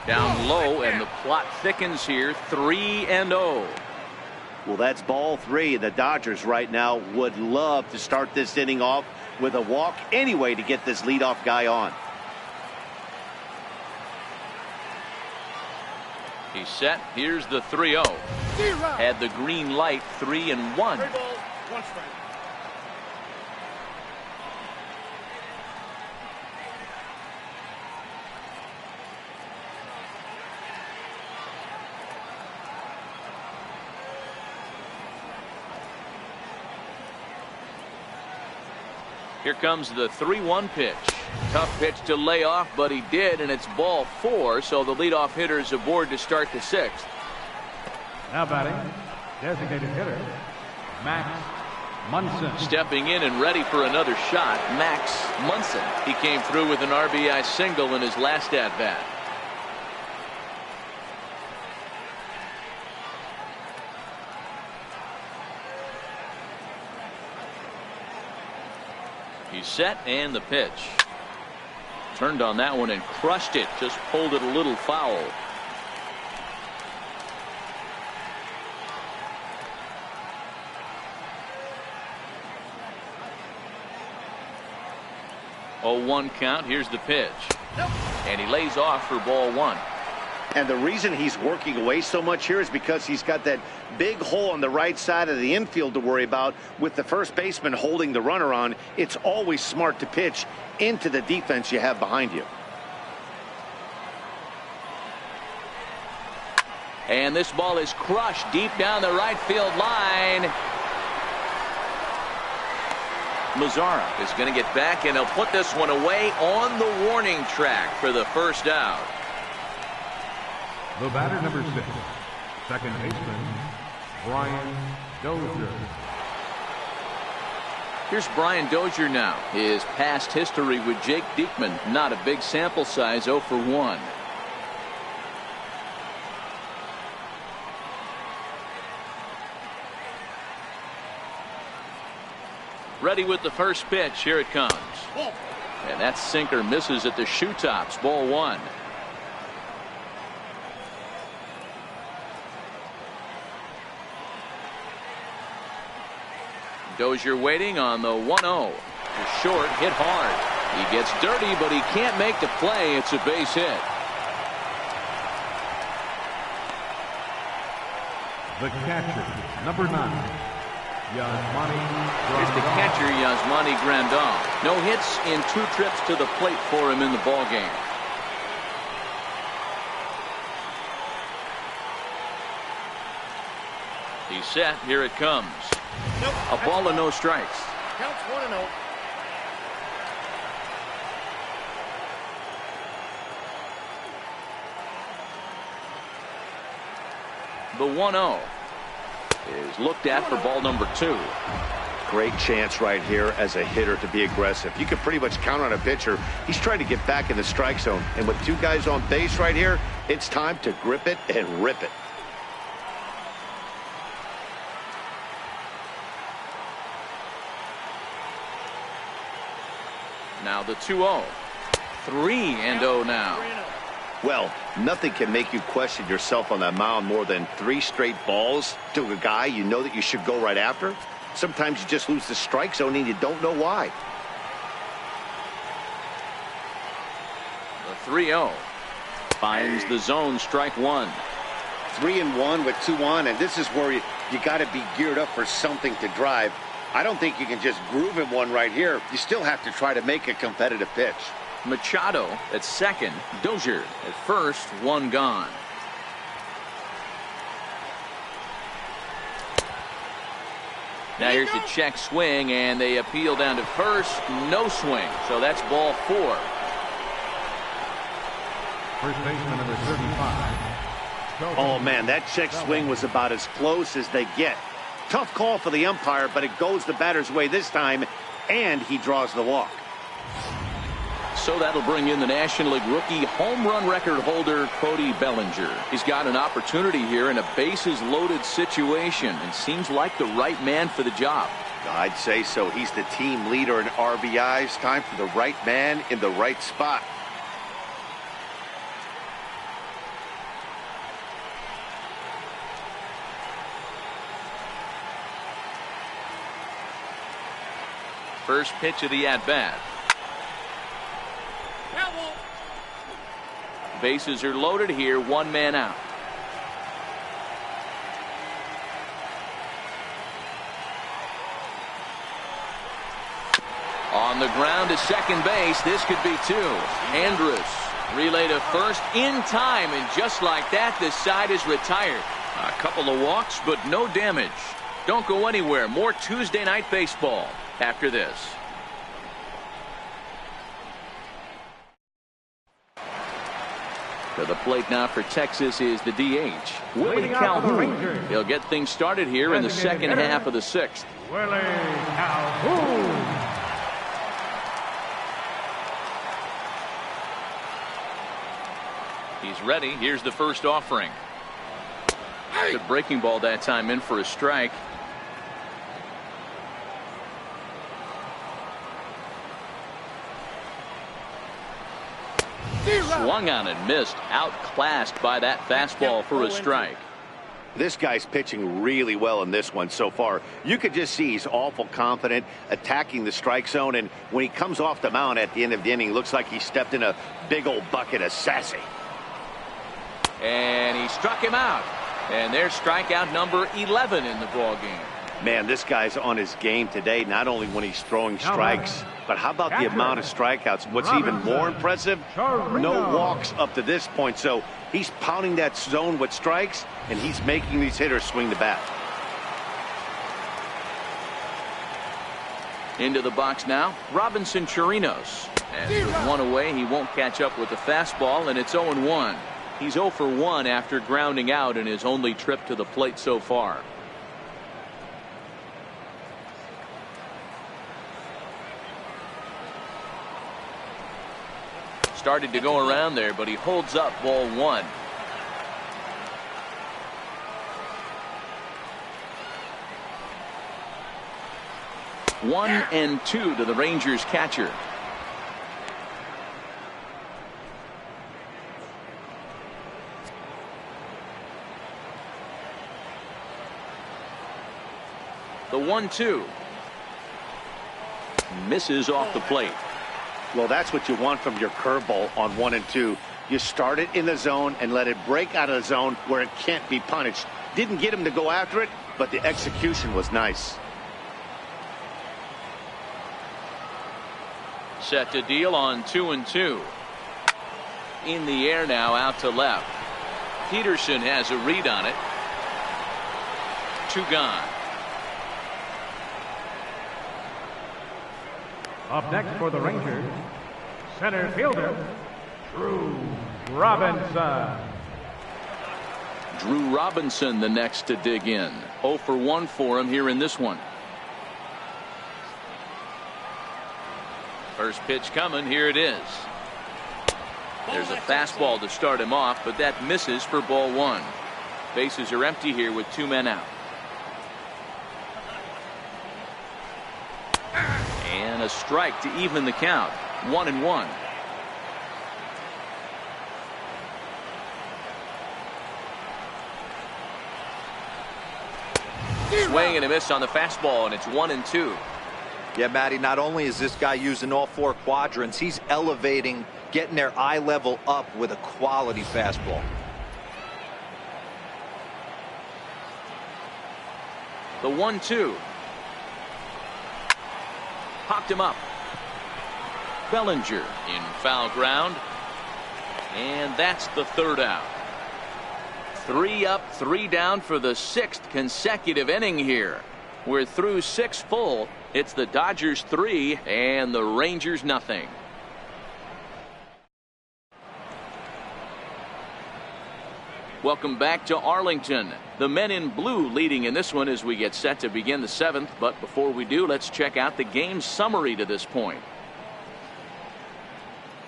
Speaker 1: Down low, and the plot thickens here, 3-0.
Speaker 2: Well, that's ball three. The Dodgers right now would love to start this inning off with a walk anyway to get this leadoff guy on.
Speaker 1: He's set. Here's the 3-0. Had the green light, 3-1. Here comes the 3-1 pitch. Tough pitch to lay off, but he did, and it's ball four, so the leadoff hitter is aboard to start the sixth.
Speaker 4: Now batting, designated hitter, Max Munson.
Speaker 1: Stepping in and ready for another shot, Max Munson. He came through with an RBI single in his last at-bat. He's set, and the pitch. Turned on that one and crushed it. Just pulled it a little foul. Oh, 1 count. Here's the pitch. And he lays off for ball one.
Speaker 2: And the reason he's working away so much here is because he's got that big hole on the right side of the infield to worry about. With the first baseman holding the runner on, it's always smart to pitch into the defense you have behind you.
Speaker 1: And this ball is crushed deep down the right field line. Mazzara is going to get back, and he'll put this one away on the warning track for the first out.
Speaker 4: The batter, number 6, second baseman, Brian Dozier.
Speaker 1: Here's Brian Dozier now. His past history with Jake Diekman, not a big sample size, 0 for 1. Ready with the first pitch. Here it comes. And that sinker misses at the shoe tops. Ball one. Dozier waiting on the 1-0. Short, hit hard. He gets dirty, but he can't make the play. It's a base hit.
Speaker 4: The catcher, number 9, Yasmani Grandal.
Speaker 1: Here's the catcher, Yasmani Grandal. No hits in 2 trips to the plate for him in the ballgame. He's set. Here it comes. A ball and no strikes.
Speaker 6: Counts 1-0.
Speaker 1: The 1-0 is looked at for ball number 2.
Speaker 2: Great chance right here as a hitter to be aggressive. You can pretty much count on a pitcher. He's trying to get back in the strike zone. And with 2 guys on base right here, it's time to grip it and rip it.
Speaker 1: Now the 2-0. 3-0 now.
Speaker 2: Well, nothing can make you question yourself on that mound more than 3 straight balls to a guy you know that you should go right after. Sometimes you just lose the strike zone and you don't know why.
Speaker 1: The 3-0 finds the zone, strike 1.
Speaker 2: 3-1 with 2 on, and this is where you got to be geared up for something to drive. I don't think you can just groove him one right here. You still have to try to make a competitive pitch.
Speaker 1: Machado at second. Dozier at first. One gone. Now here's the check swing, and they appeal down to first. No swing. So that's ball 4.
Speaker 4: First baseman number 35.
Speaker 2: Oh, man, that check swing was about as close as they get. Tough call for the umpire, but it goes the batter's way this time, and he draws the walk.
Speaker 1: So that'll bring in the National League rookie home run record holder, Cody Bellinger. He's got an opportunity here in a bases-loaded situation and seems like the right man for the job.
Speaker 2: I'd say so. He's the team leader in RBIs. Time for the right man in the right spot.
Speaker 1: First pitch of the at-bat. Bases are loaded here. One man out. On the ground to second base. This could be 2. Andrus relay to first in time, and just like that, this side is retired. A couple of walks, but no damage. Don't go anywhere. More Tuesday night baseball after this. To the plate now for Texas is the DH, Willie Calhoun. He'll get things started here in the second half of the 6th.
Speaker 4: Willie Calhoun.
Speaker 1: He's ready. Here's the first offering. Good breaking ball that time, in for a strike. Swung on and missed. Outclassed by that fastball for a strike.
Speaker 2: This guy's pitching really well in this one so far. You could just see he's awful confident attacking the strike zone, and when he comes off the mound at the end of the inning, looks like he stepped in a big old bucket of sassy.
Speaker 1: And he struck him out. And there's strikeout number 11 in the ball game.
Speaker 2: Man, this guy's on his game today, not only when he's throwing strikes, but how about the amount of strikeouts? What's even more impressive, no walks up to this point. So he's pounding that zone with strikes, and he's making these hitters swing the bat.
Speaker 1: Into the box now, Robinson Chirinos. And with one away, he won't catch up with the fastball, and it's 0-1. He's 0 for 1 after grounding out in his only trip to the plate so far. Started to go around there, but he holds up ball 1. One and 2 to the Rangers catcher. The 1-2 misses off the plate.
Speaker 2: Well, that's what you want from your curveball on 1 and 2. You start it in the zone and let it break out of the zone where it can't be punished. Didn't get him to go after it, but the execution was nice.
Speaker 1: Set to deal on 2-2. In the air now, out to left. Peterson has a read on it. 2 gone.
Speaker 4: Up next for the Rangers, center fielder, Drew Robinson.
Speaker 1: Drew Robinson the next to dig in. 0 for 1 for him here in this one. First pitch coming. Here it is. There's a fastball to start him off, but that misses for ball 1. Bases are empty here with 2 men out. And a strike to even the count. 1-1. Swing and a miss on the fastball, and it's 1-2.
Speaker 3: Yeah, Matty, not only is this guy using all 4 quadrants, he's elevating, getting their eye level up with a quality fastball.
Speaker 1: The 1-2. Popped him up. Bellinger in foul ground. And that's the third out. 3 up, 3 down for the 6th consecutive inning here. We're through 6 full. It's the Dodgers 3 and the Rangers nothing. Welcome back to Arlington. The men in blue leading in this one as we get set to begin the 7th. But before we do, let's check out the game summary to this point.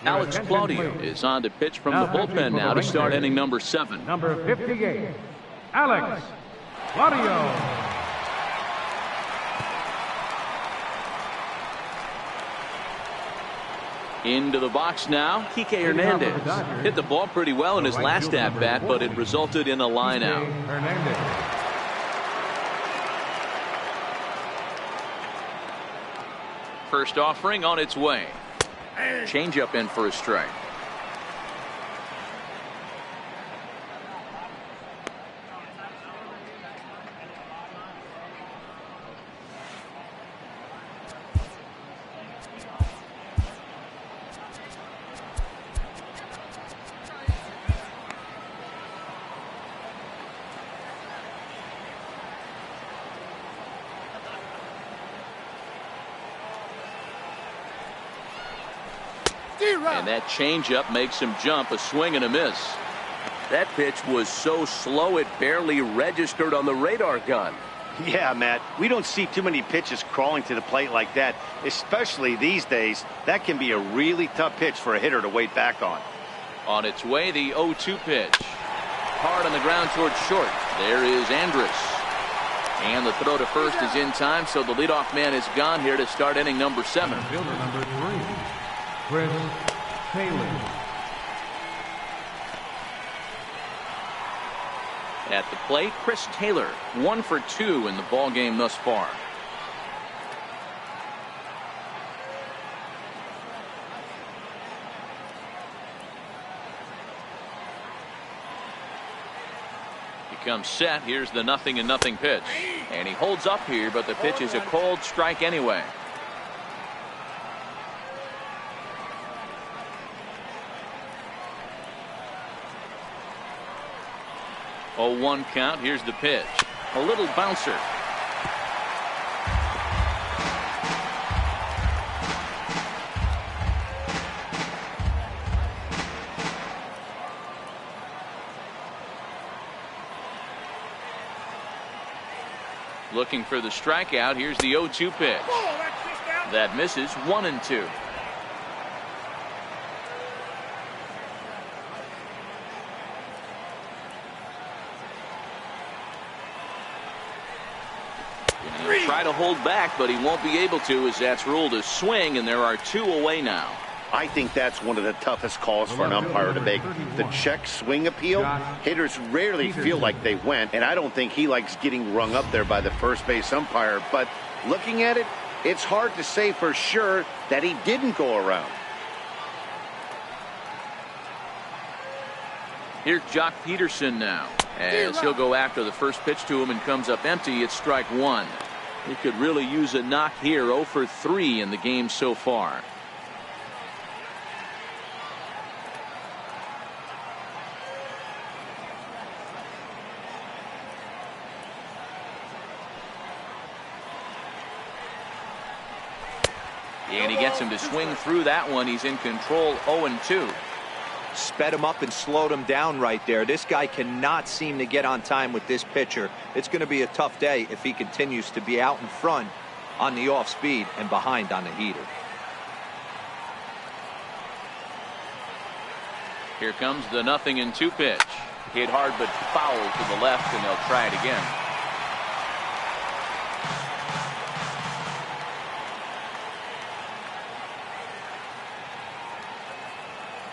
Speaker 1: Alex Claudio is on to pitch from the bullpen now to start inning number 7.
Speaker 4: Number 58, Alex Claudio.
Speaker 1: Into the box now, Kike Hernandez. Hit the ball pretty well in his last at-bat, but it resulted in a line out. First offering on its way. Changeup in for a strike. And that changeup makes him jump. A swing and a miss. That pitch was so slow it barely registered on the radar gun.
Speaker 2: Yeah, Matt, we don't see too many pitches crawling to the plate like that, especially these days. That can be a really tough pitch for a hitter to wait back on.
Speaker 1: On its way, the 0-2 pitch. Hard on the ground towards short. There is Andrus. And the throw to first is in time, so the leadoff man is gone here to start inning number 7.
Speaker 4: Fielder number 3, Chris Taylor.
Speaker 1: At the plate, Chris Taylor, 1 for 2 in the ball game thus far. He comes set. Here's the 0-0 pitch. And he holds up here, but the pitch is a cold strike anyway. 0-1 count. Here's the pitch. A little bouncer. Looking for the strikeout. Here's the 0-2 pitch. That misses. 1-2. Try to hold back, but he won't be able to, as that's ruled a swing, and there are 2 away now.
Speaker 2: I think that's one of the toughest calls for an umpire to make. The check swing appeal, hitters rarely feel like they went, and I don't think he likes getting rung up there by the first base umpire. But looking at it, it's hard to say for sure that he didn't go around.
Speaker 1: Here's Jock Peterson now, as he'll go after the first pitch to him and comes up empty. It's strike 1. He could really use a knock here. 0 for 3 in the game so far. And he gets him to swing through that one. He's in control. 0-2.
Speaker 3: Sped him up and slowed him down right there. This guy cannot seem to get on time with this pitcher. It's going to be a tough day if he continues to be out in front on the off speed and behind on the heater.
Speaker 1: Here comes the 0-2 pitch. Hit hard but foul to the left, and they'll try it again.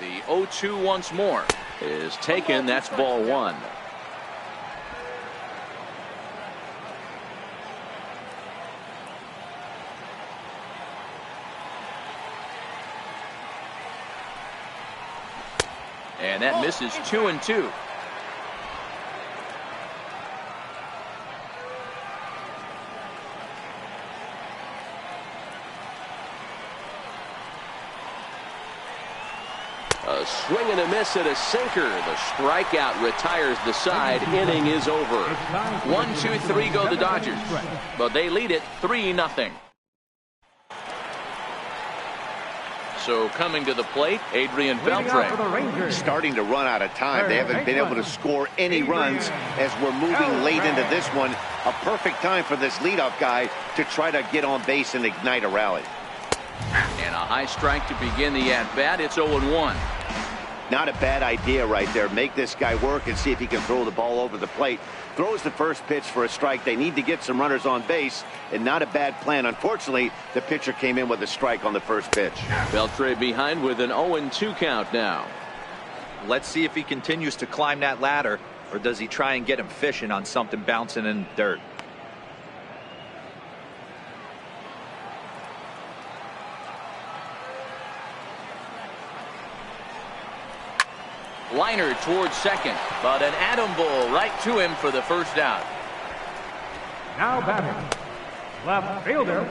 Speaker 1: The 0-2 once more is taken. That's ball 1. And that misses. 2-2.
Speaker 5: A swing and a miss at a sinker. The strikeout retires the side. Inning is over.
Speaker 1: 1, 2, 3 go the Dodgers, but they lead it 3-0. So coming to the plate, Adrian Beltre.
Speaker 2: Starting to run out of time. They haven't been able to score any runs as we're moving late into this one. A perfect time for this leadoff guy to try to get on base and ignite a rally.
Speaker 1: And a high strike to begin the at-bat. It's 0-1.
Speaker 2: Not a bad idea right there. Make this guy work and see if he can throw the ball over the plate. Throws the first pitch for a strike. They need to get some runners on base, and not a bad plan. Unfortunately, the pitcher came in with a strike on the first pitch.
Speaker 1: Beltre behind with an 0-2 count now.
Speaker 3: Let's see if he continues to climb that ladder, or does he try and get him fishing on something bouncing in the dirt.
Speaker 1: Liner towards second, but an atom ball right to him for the first out.
Speaker 4: Now batting, left fielder,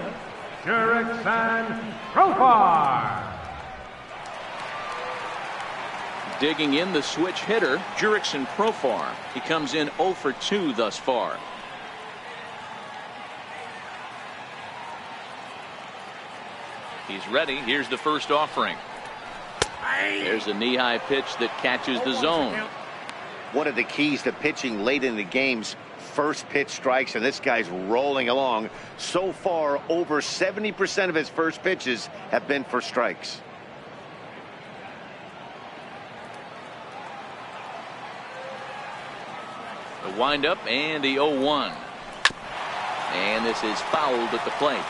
Speaker 4: Jurickson Profar.
Speaker 1: Digging in the switch hitter, Jurickson Profar. He comes in 0 for 2 thus far. He's ready. Here's the first offering. There's a knee-high pitch that catches the zone.
Speaker 2: One of the keys to pitching late in the game's first pitch strikes, and this guy's rolling along. So far, over 70% of his first pitches have been for strikes.
Speaker 1: The windup and the 0-1. And this is fouled at the plate.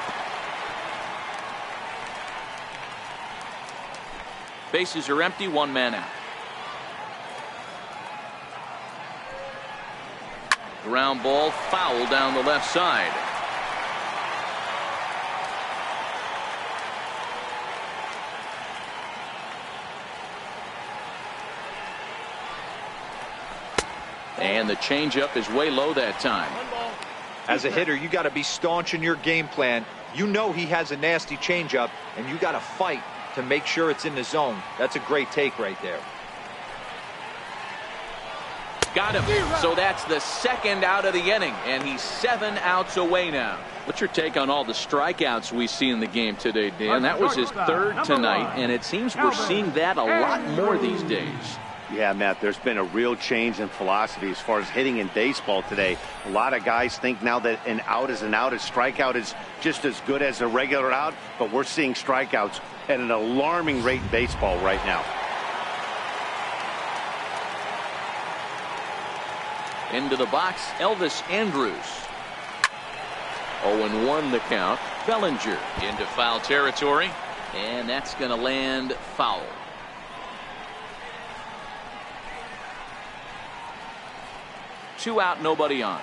Speaker 1: Bases are empty, 1 man out. Ground ball foul down the left side. And the changeup is way low that time.
Speaker 3: As a hitter, you got to be staunch in your game plan. You know he has a nasty changeup, and you got to fight to make sure it's in the zone. That's a great take right there.
Speaker 1: Got him. So that's the second out of the inning, and he's 7 outs away now. What's your take on all the strikeouts we see in the game today, Dan? That was his 3rd tonight, and it seems we're seeing that a lot more these days.
Speaker 2: Yeah, Matt, there's been a real change in philosophy as far as hitting in baseball today. A lot of guys think now that an out is an out. A strikeout is just as good as a regular out, but we're seeing strikeouts at an alarming rate in baseball right now.
Speaker 1: Into the box, Elvis Andrus. 0-1 the count. Bellinger into foul territory, and that's going to land foul. Two out, nobody on.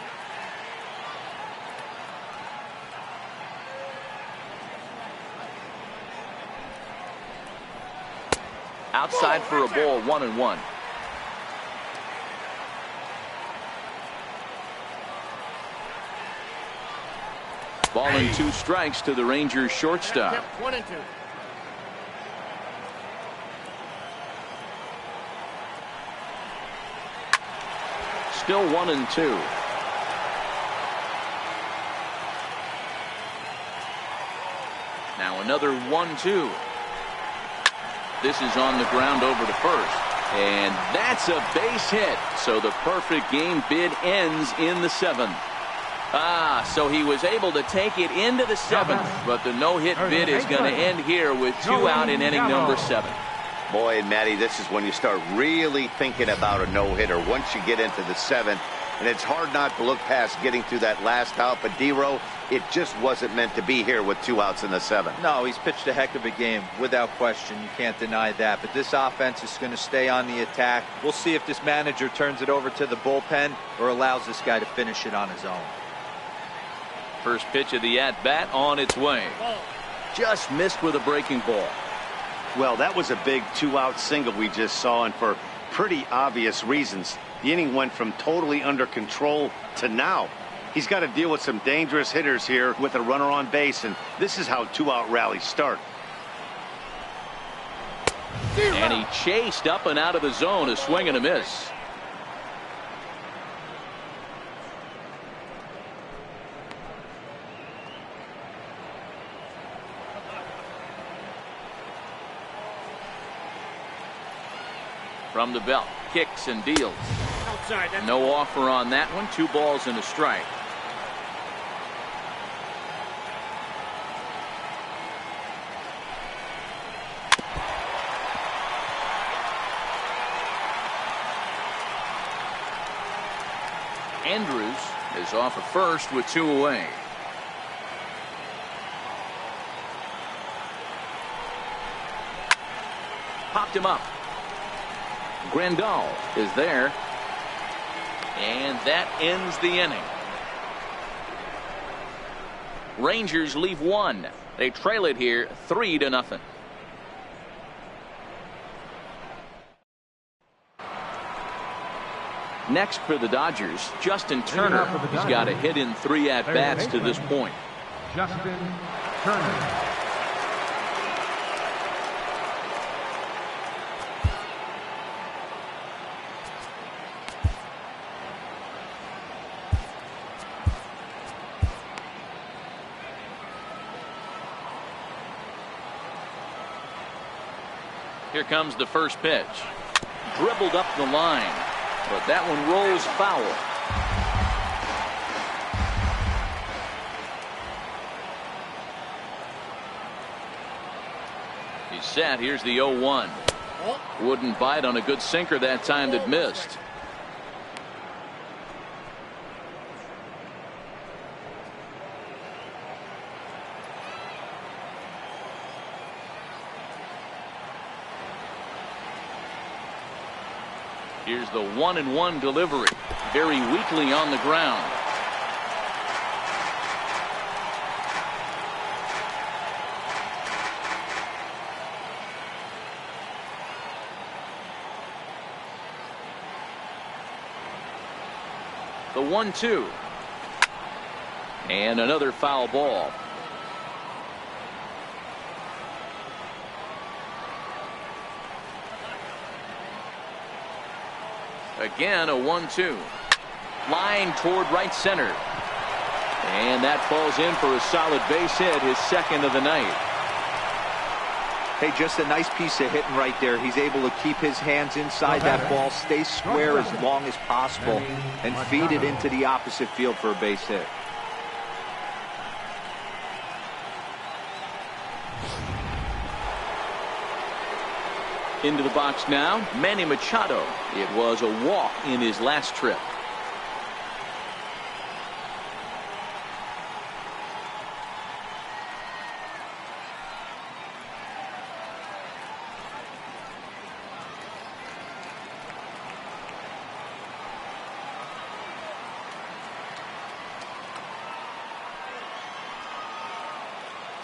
Speaker 1: Outside for a ball, 1-1. Ball and 2 strikes to the Rangers shortstop.
Speaker 6: 1-2.
Speaker 1: Still 1-2. Now another 1-2. This is on the ground over to first. And that's a base hit. So the perfect game bid ends in the 7th. So he was able to take it into the 7th, but the no-hit bid is going to end here with 2 out in inning number 7.
Speaker 2: Boy, Matty, this is when you start really thinking about a no-hitter. Once you get into the 7th, and it's hard not to look past getting through that last out. But D-Row, it just wasn't meant to be here with 2 outs in the 7th.
Speaker 3: No, he's pitched a heck of a game, without question. You can't deny that. But this offense is going to stay on the attack. We'll see if this manager turns it over to the bullpen or allows this guy to finish it on his own.
Speaker 1: First pitch of the at-bat on its way. Just missed with a breaking ball.
Speaker 2: Well, that was a big 2-out single we just saw, and for pretty obvious reasons. The inning went from totally under control to now. He's got to deal with some dangerous hitters here with a runner on base, and this is how 2-out rallies start.
Speaker 1: And he chased up and out of the zone. A swing and a miss. From the belt, kicks and deals. No offer on that one. 2 balls and a strike. Andrews is off at first with 2 away. Popped him up. Grandal is there. And that ends the inning. Rangers leave 1. They trail it here 3-0. Next for the Dodgers, Justin Turner. He's got a hit in 3 at-bats to this point.
Speaker 4: Justin Turner.
Speaker 1: Here comes the first pitch. Dribbled up the line, but that one rolls foul. He's set. Here's the 0-1. Wouldn't bite on a good sinker that time that missed. Here's the 1-1 delivery. Very weakly on the ground. The 1-2. And another foul ball. Again, a 1-2. Line toward right center. And that falls in for a solid base hit, his second of the night.
Speaker 3: Hey, just a nice piece of hitting right there. He's able to keep his hands inside that ball, stay square as long as possible, and feed it into the opposite field for a base hit.
Speaker 1: Into the box now, Manny Machado. It was a walk in his last trip.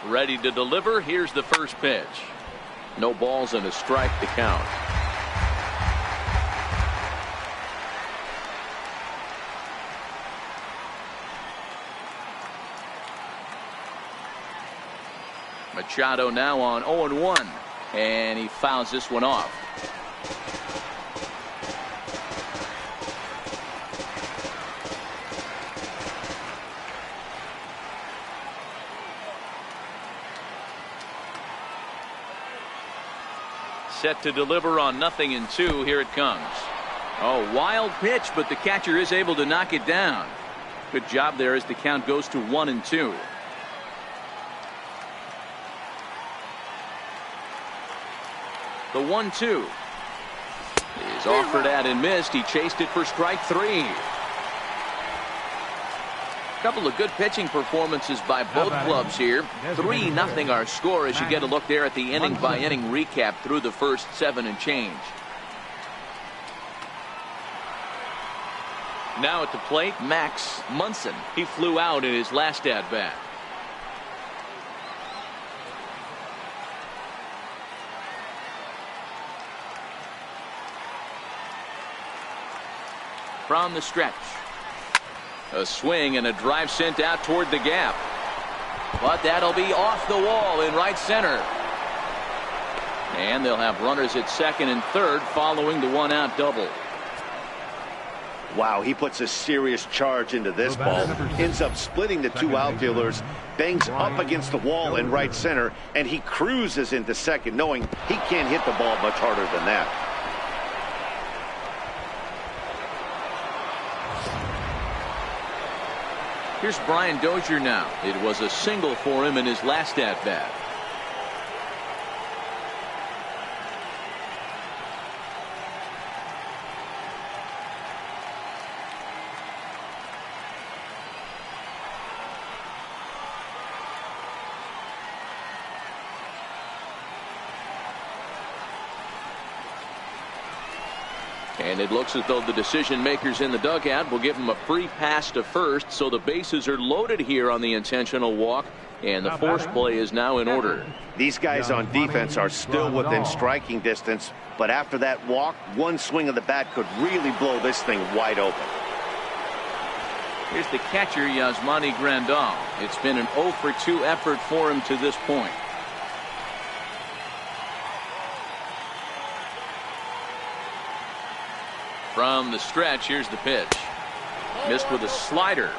Speaker 1: Ready to deliver. Here's the first pitch. No balls and a strike to count. Machado now on 0-1, and he fouls this one off. Set to deliver on 0-2. Here it comes. Oh, wild pitch, but the catcher is able to knock it down. Good job there as the count goes to 1-2. The 1-2 is offered at and missed. He chased it for strike 3. Couple of good pitching performances by both clubs here. 3-0 our score as you get a look there at the inning by inning recap through the first 7 and change. Now at the plate, Max Munson. He flew out in his last at bat. From the stretch. A swing and a drive sent out toward the gap. But that'll be off the wall in right center. And they'll have runners at second and third following the one-out double.
Speaker 2: Wow, he puts a serious charge into this ball. Ends up splitting the two outfielders, bangs up against the wall in right center, and he cruises into second, knowing he can't hit the ball much harder than that.
Speaker 1: Here's Brian Dozier now. It was a single for him in his last at-bat. And it looks as though the decision makers in the dugout will give him a free pass to first, so the bases are loaded here on the intentional walk, and the force play is now in order.
Speaker 2: These guys on defense are still within striking distance, but after that walk, one swing of the bat could really blow this thing wide open.
Speaker 1: Here's the catcher, Yasmani Grandal. It's been an 0 for 2 effort for him to this point. From the stretch, here's the pitch. Missed with a slider.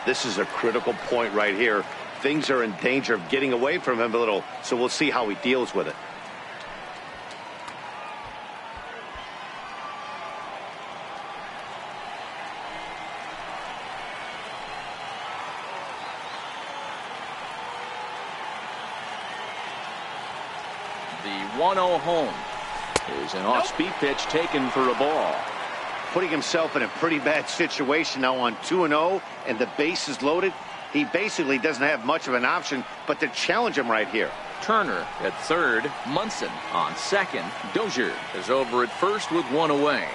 Speaker 2: This is a critical point right here. Things are in danger of getting away from him a little, so we'll see how he deals with it.
Speaker 1: The 1-0 home is an off-speed pitch taken for a ball.
Speaker 2: Putting himself in a pretty bad situation now on 2-0, and the base is loaded. He basically doesn't have much of an option but to challenge him right here.
Speaker 1: Turner at third, Munson on second. Dozier is over at first with one away.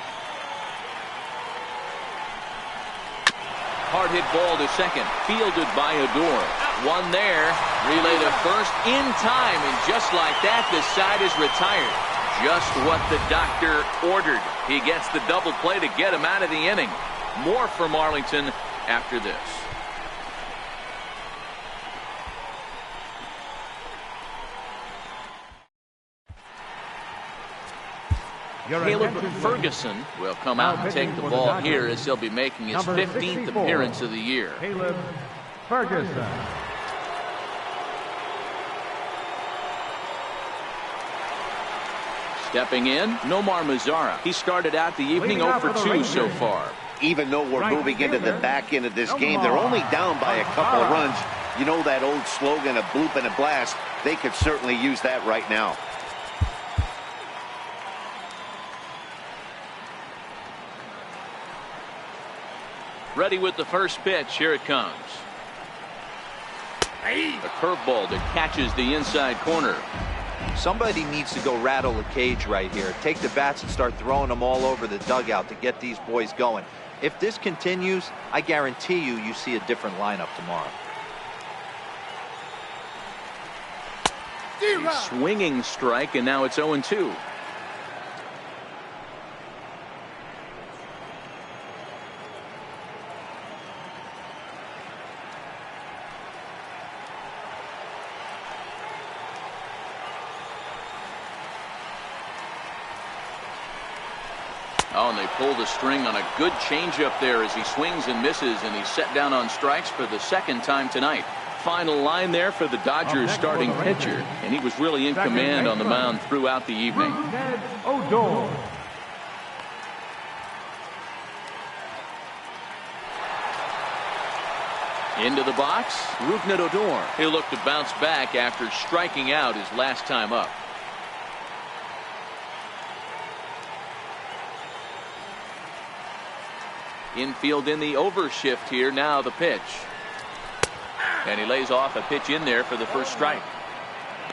Speaker 1: Hard hit ball to second, fielded by Odor. One there, relay to first in time, and just like that, the side is retired. Just what the doctor ordered. He gets the double play to get him out of the inning. More from Arlington after this. Caleb Ferguson will come out and take the ball here as he'll be making his 15th appearance of the year.
Speaker 4: Caleb Ferguson.
Speaker 1: Stepping in, Nomar Mazara. He started out the evening 0 for 2 so far.
Speaker 2: Even though we're moving into the back end of this game, they're only down by a couple of runs. You know that old slogan, a bloop and a blast. They could certainly use that right now.
Speaker 1: Ready with the first pitch. Here it comes. A curveball that catches the inside corner.
Speaker 3: Somebody needs to go rattle the cage right here. Take the bats and start throwing them all over the dugout to get these boys going. If this continues, I guarantee you see a different lineup tomorrow.
Speaker 1: A swinging strike, and now it's 0-2. Oh, and they pull the string on a good changeup there as he swings and misses, and he's set down on strikes for the second time tonight. Final line there for the Dodgers starting pitcher, and he was really in command on the mound throughout the evening.
Speaker 4: Odor.
Speaker 1: Into the box, Rougned Odor. He'll look to bounce back after striking out his last time up. Infield in the overshift here. Now the pitch. And he lays off a pitch in there for the first strike.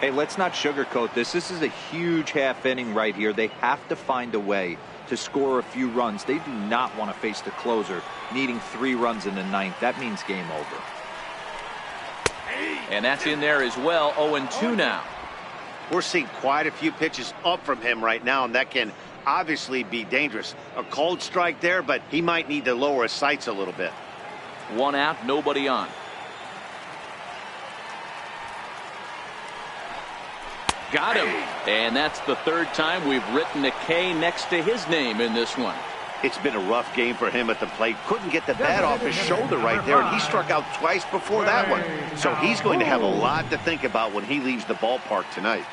Speaker 3: Hey, let's not sugarcoat this. This is a huge half inning right here. They have to find a way to score a few runs. They do not want to face the closer needing 3 runs in the 9th. That means game over.
Speaker 1: And that's in there as well. 0-2 now.
Speaker 2: We're seeing quite a few pitches up from him right now, and that can obviously be dangerous. A cold strike there, but he might need to lower his sights a little bit.
Speaker 1: One out, nobody on. Got him. And that's the third time we've written a K next to his name in this one.
Speaker 2: It's been a rough game for him at the plate. Couldn't get the bat off his shoulder right there, and he struck out twice before that one. So he's going to have a lot to think about when he leaves the ballpark tonight.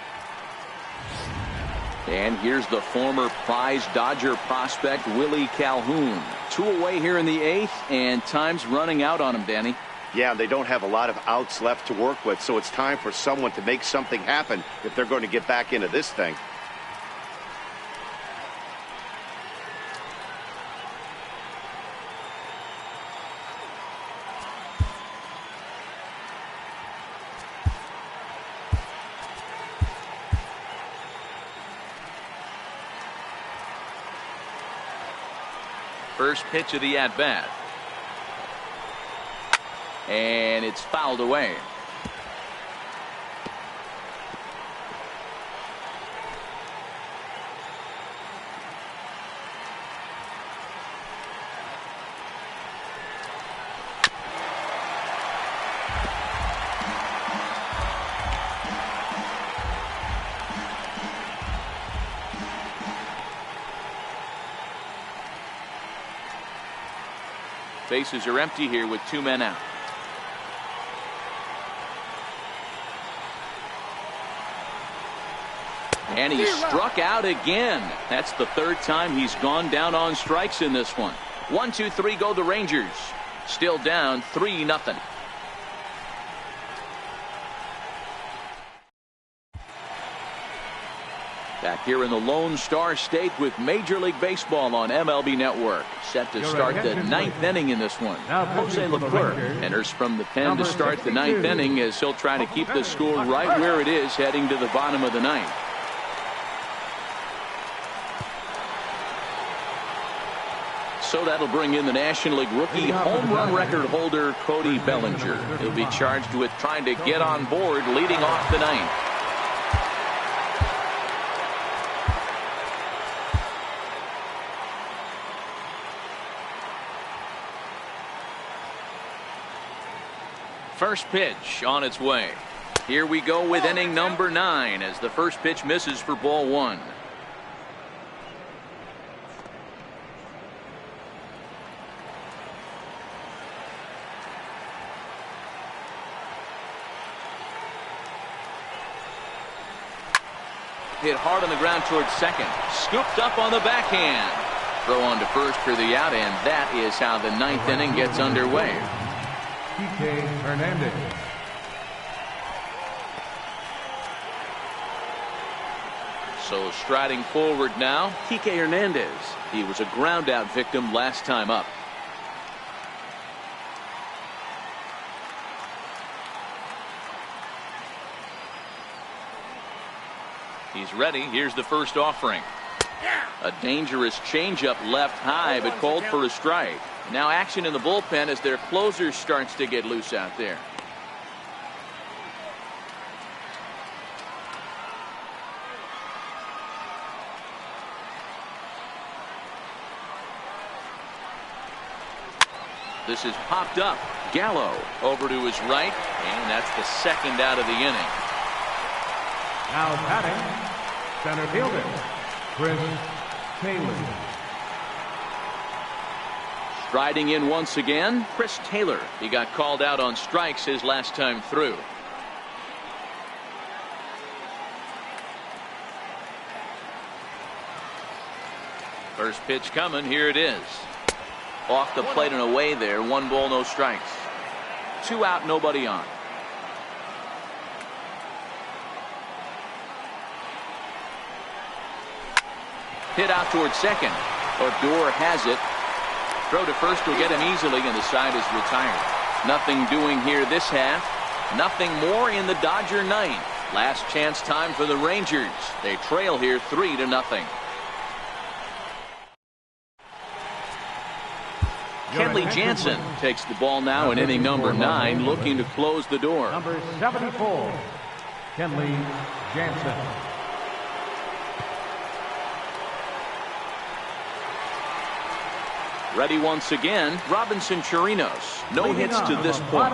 Speaker 1: And here's the former prize Dodger prospect, Willie Calhoun. 2 away here in the 8th, and time's running out on him, Danny.
Speaker 2: Yeah, they don't have a lot of outs left to work with, so it's time for someone to make something happen if they're going to get back into this thing.
Speaker 1: First pitch of the at-bat. And it's fouled away. Bases are empty here with 2 men out. And he struck out again. That's the third time he's gone down on strikes in this one. 1, 2, 3 go the Rangers. Still down 3-0. Back here in the Lone Star State with Major League Baseball on MLB Network. Set to start the 9th inning in this one. Jose Leclerc enters from the pen to start the 9th inning as he'll try to keep the score right where it is heading to the bottom of the 9th. So that'll bring in the National League rookie home run record holder Cody Bellinger. He'll be charged with trying to get on board leading off the 9th. First pitch on its way. Here we go with inning number 9 as the first pitch misses for ball 1. Hit hard on the ground towards second. Scooped up on the backhand. Throw on to first for the out, and that is how the 9th inning gets underway.
Speaker 4: TEX Hernandez.
Speaker 1: So striding forward now, TEX Hernandez. He was a ground out victim last time up. He's ready. Here's the first offering. A dangerous changeup left high, but called for a strike. Now action in the bullpen as their closer starts to get loose out there. This is popped up. Gallo over to his right, and that's the second out of the inning.
Speaker 4: Now batting, center fielder, Chris Taylor.
Speaker 1: Striding in once again, Chris Taylor. He got called out on strikes his last time through. First pitch coming. Here it is. Off the plate and away there. 1 ball, no strikes. 2 out, nobody on. Hit out towards second. Odor has it. Throw to first will get him easily, and the side is retired. Nothing doing here this half. Nothing more in the Dodger 9th. Last chance time for the Rangers. They trail here 3-0. Kenley Jansen takes the ball now in inning number 9, looking to close the door.
Speaker 4: Number 74, Kenley Jansen.
Speaker 1: Ready once again, Robinson Chirinos. No hits to this point.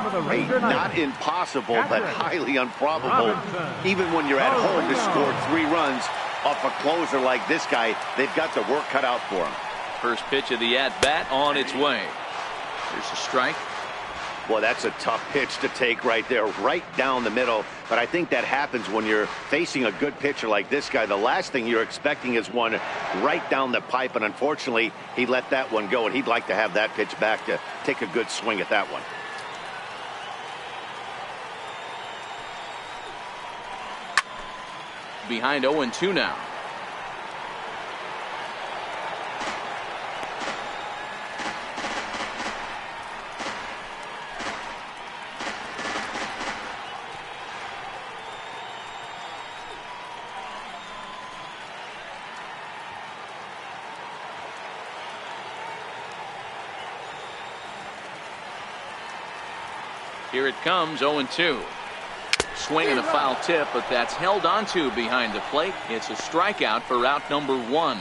Speaker 2: Not impossible, but highly improbable. Even when you're at home to score 3 runs off a closer like this guy, they've got the work cut out for him.
Speaker 1: First pitch of the at-bat on its way. Here's a strike.
Speaker 2: Well, that's a tough pitch to take right there, right down the middle. But I think that happens when you're facing a good pitcher like this guy. The last thing you're expecting is one right down the pipe, and unfortunately, he let that one go, and he'd like to have that pitch back to take a good swing at that one.
Speaker 1: Behind 0-2 now. Here it comes, 0-2. Swing and a foul tip, but that's held onto behind the plate. It's a strikeout for out number 1.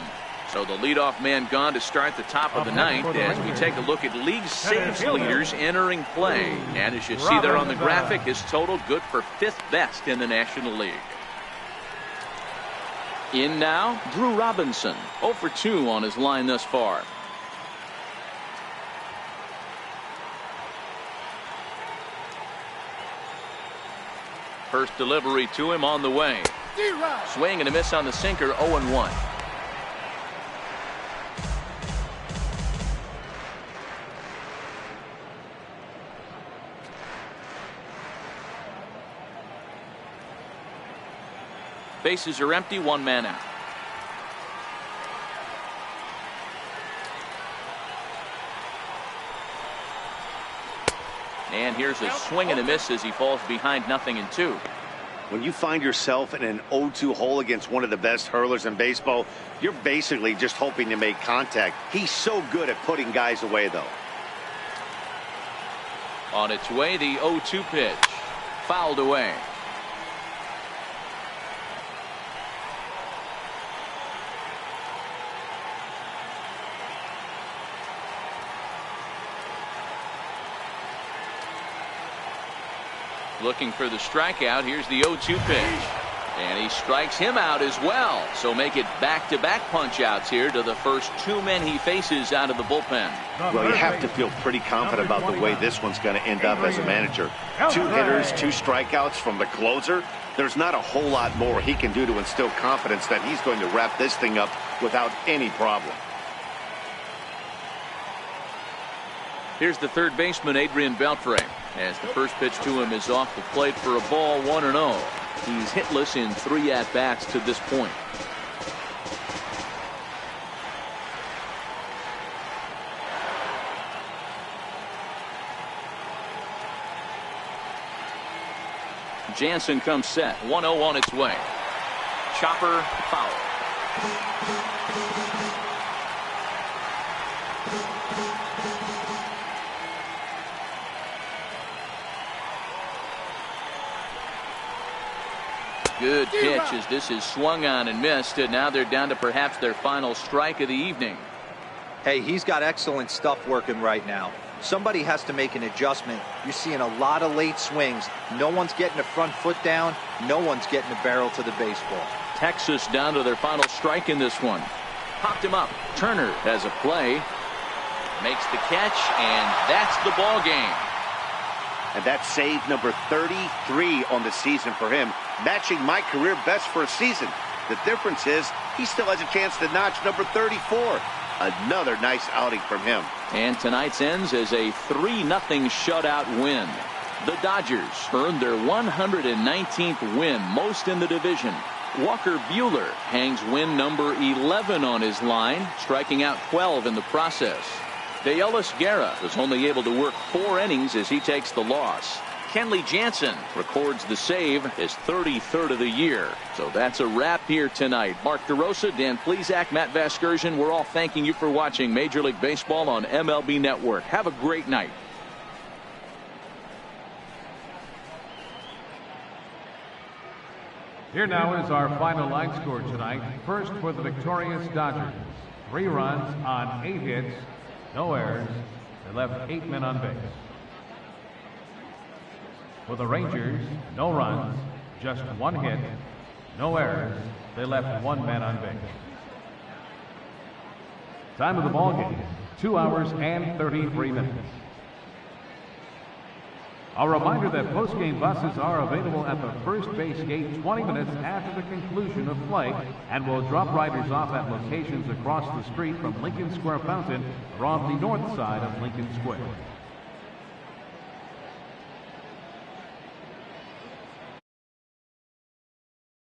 Speaker 1: So the leadoff man gone to start the top of the ninth as we take a look at league saves leaders entering play. And as you see there on the graphic, his total good for 5th best in the National League. In now, Drew Robinson, 0 for 2 on his line thus far. First delivery to him on the way. Swing and a miss on the sinker, 0-1. Bases are empty, 1 man out. And here's a swing and a miss as he falls behind 0-2.
Speaker 2: When you find yourself in an 0-2 hole against one of the best hurlers in baseball, you're basically just hoping to make contact. He's so good at putting guys away, though.
Speaker 1: On its way, the 0-2 pitch. Fouled away. Looking for the strikeout. Here's the 0-2 pitch. And he strikes him out as well. So make it back-to-back punch-outs here to the first 2 men he faces out of the bullpen.
Speaker 2: Well, you have to feel pretty confident about the way this one's going to end up as a manager. 2 hitters, 2 strikeouts from the closer. There's not a whole lot more he can do to instill confidence that he's going to wrap this thing up without any problem.
Speaker 1: Here's the third baseman, Adrian Beltre, as the first pitch to him is off the plate for a ball, 1-0. He's hitless in 3 at-bats to this point. Jansen comes set, 1-0 on its way. Chopper foul. Good pitch as this is swung on and missed, and now they're down to perhaps their final strike of the evening.
Speaker 3: Hey, he's got excellent stuff working right now. Somebody has to make an adjustment. You're seeing a lot of late swings. No one's getting the front foot down. No one's getting the barrel to the baseball.
Speaker 1: Texas down to their final strike in this one. Popped him up. Turner has a play. Makes the catch, and that's the ball game.
Speaker 2: And that's save number 33 on the season for him, matching my career best for a season. The difference is he still has a chance to notch number 34. Another nice outing from him.
Speaker 1: And tonight's ends as a 3-0 shutout win. The Dodgers earned their 119th win, most in the division. Walker Buehler hangs win number 11 on his line, striking out 12 in the process. Deolis Guerra was only able to work 4 innings as he takes the loss. Kenley Jansen records the save, his 33rd of the year. So that's a wrap here tonight. Mark DeRosa, Dan Plesac, Matt Vasgersian, we're all thanking you for watching Major League Baseball on MLB Network. Have a great night.
Speaker 4: Here now is our final line score tonight. First for the victorious Dodgers. 3 runs on 8 hits, no errors. They left 8 men on base. For the Rangers, no runs, just 1 hit, no errors. They left 1 man on base. Time of the ball game, 2 hours and 33 minutes. A reminder that post-game buses are available at the first base gate 20 minutes after the conclusion of play and will drop riders off at locations across the street from Lincoln Square Fountain or on the north side of Lincoln Square.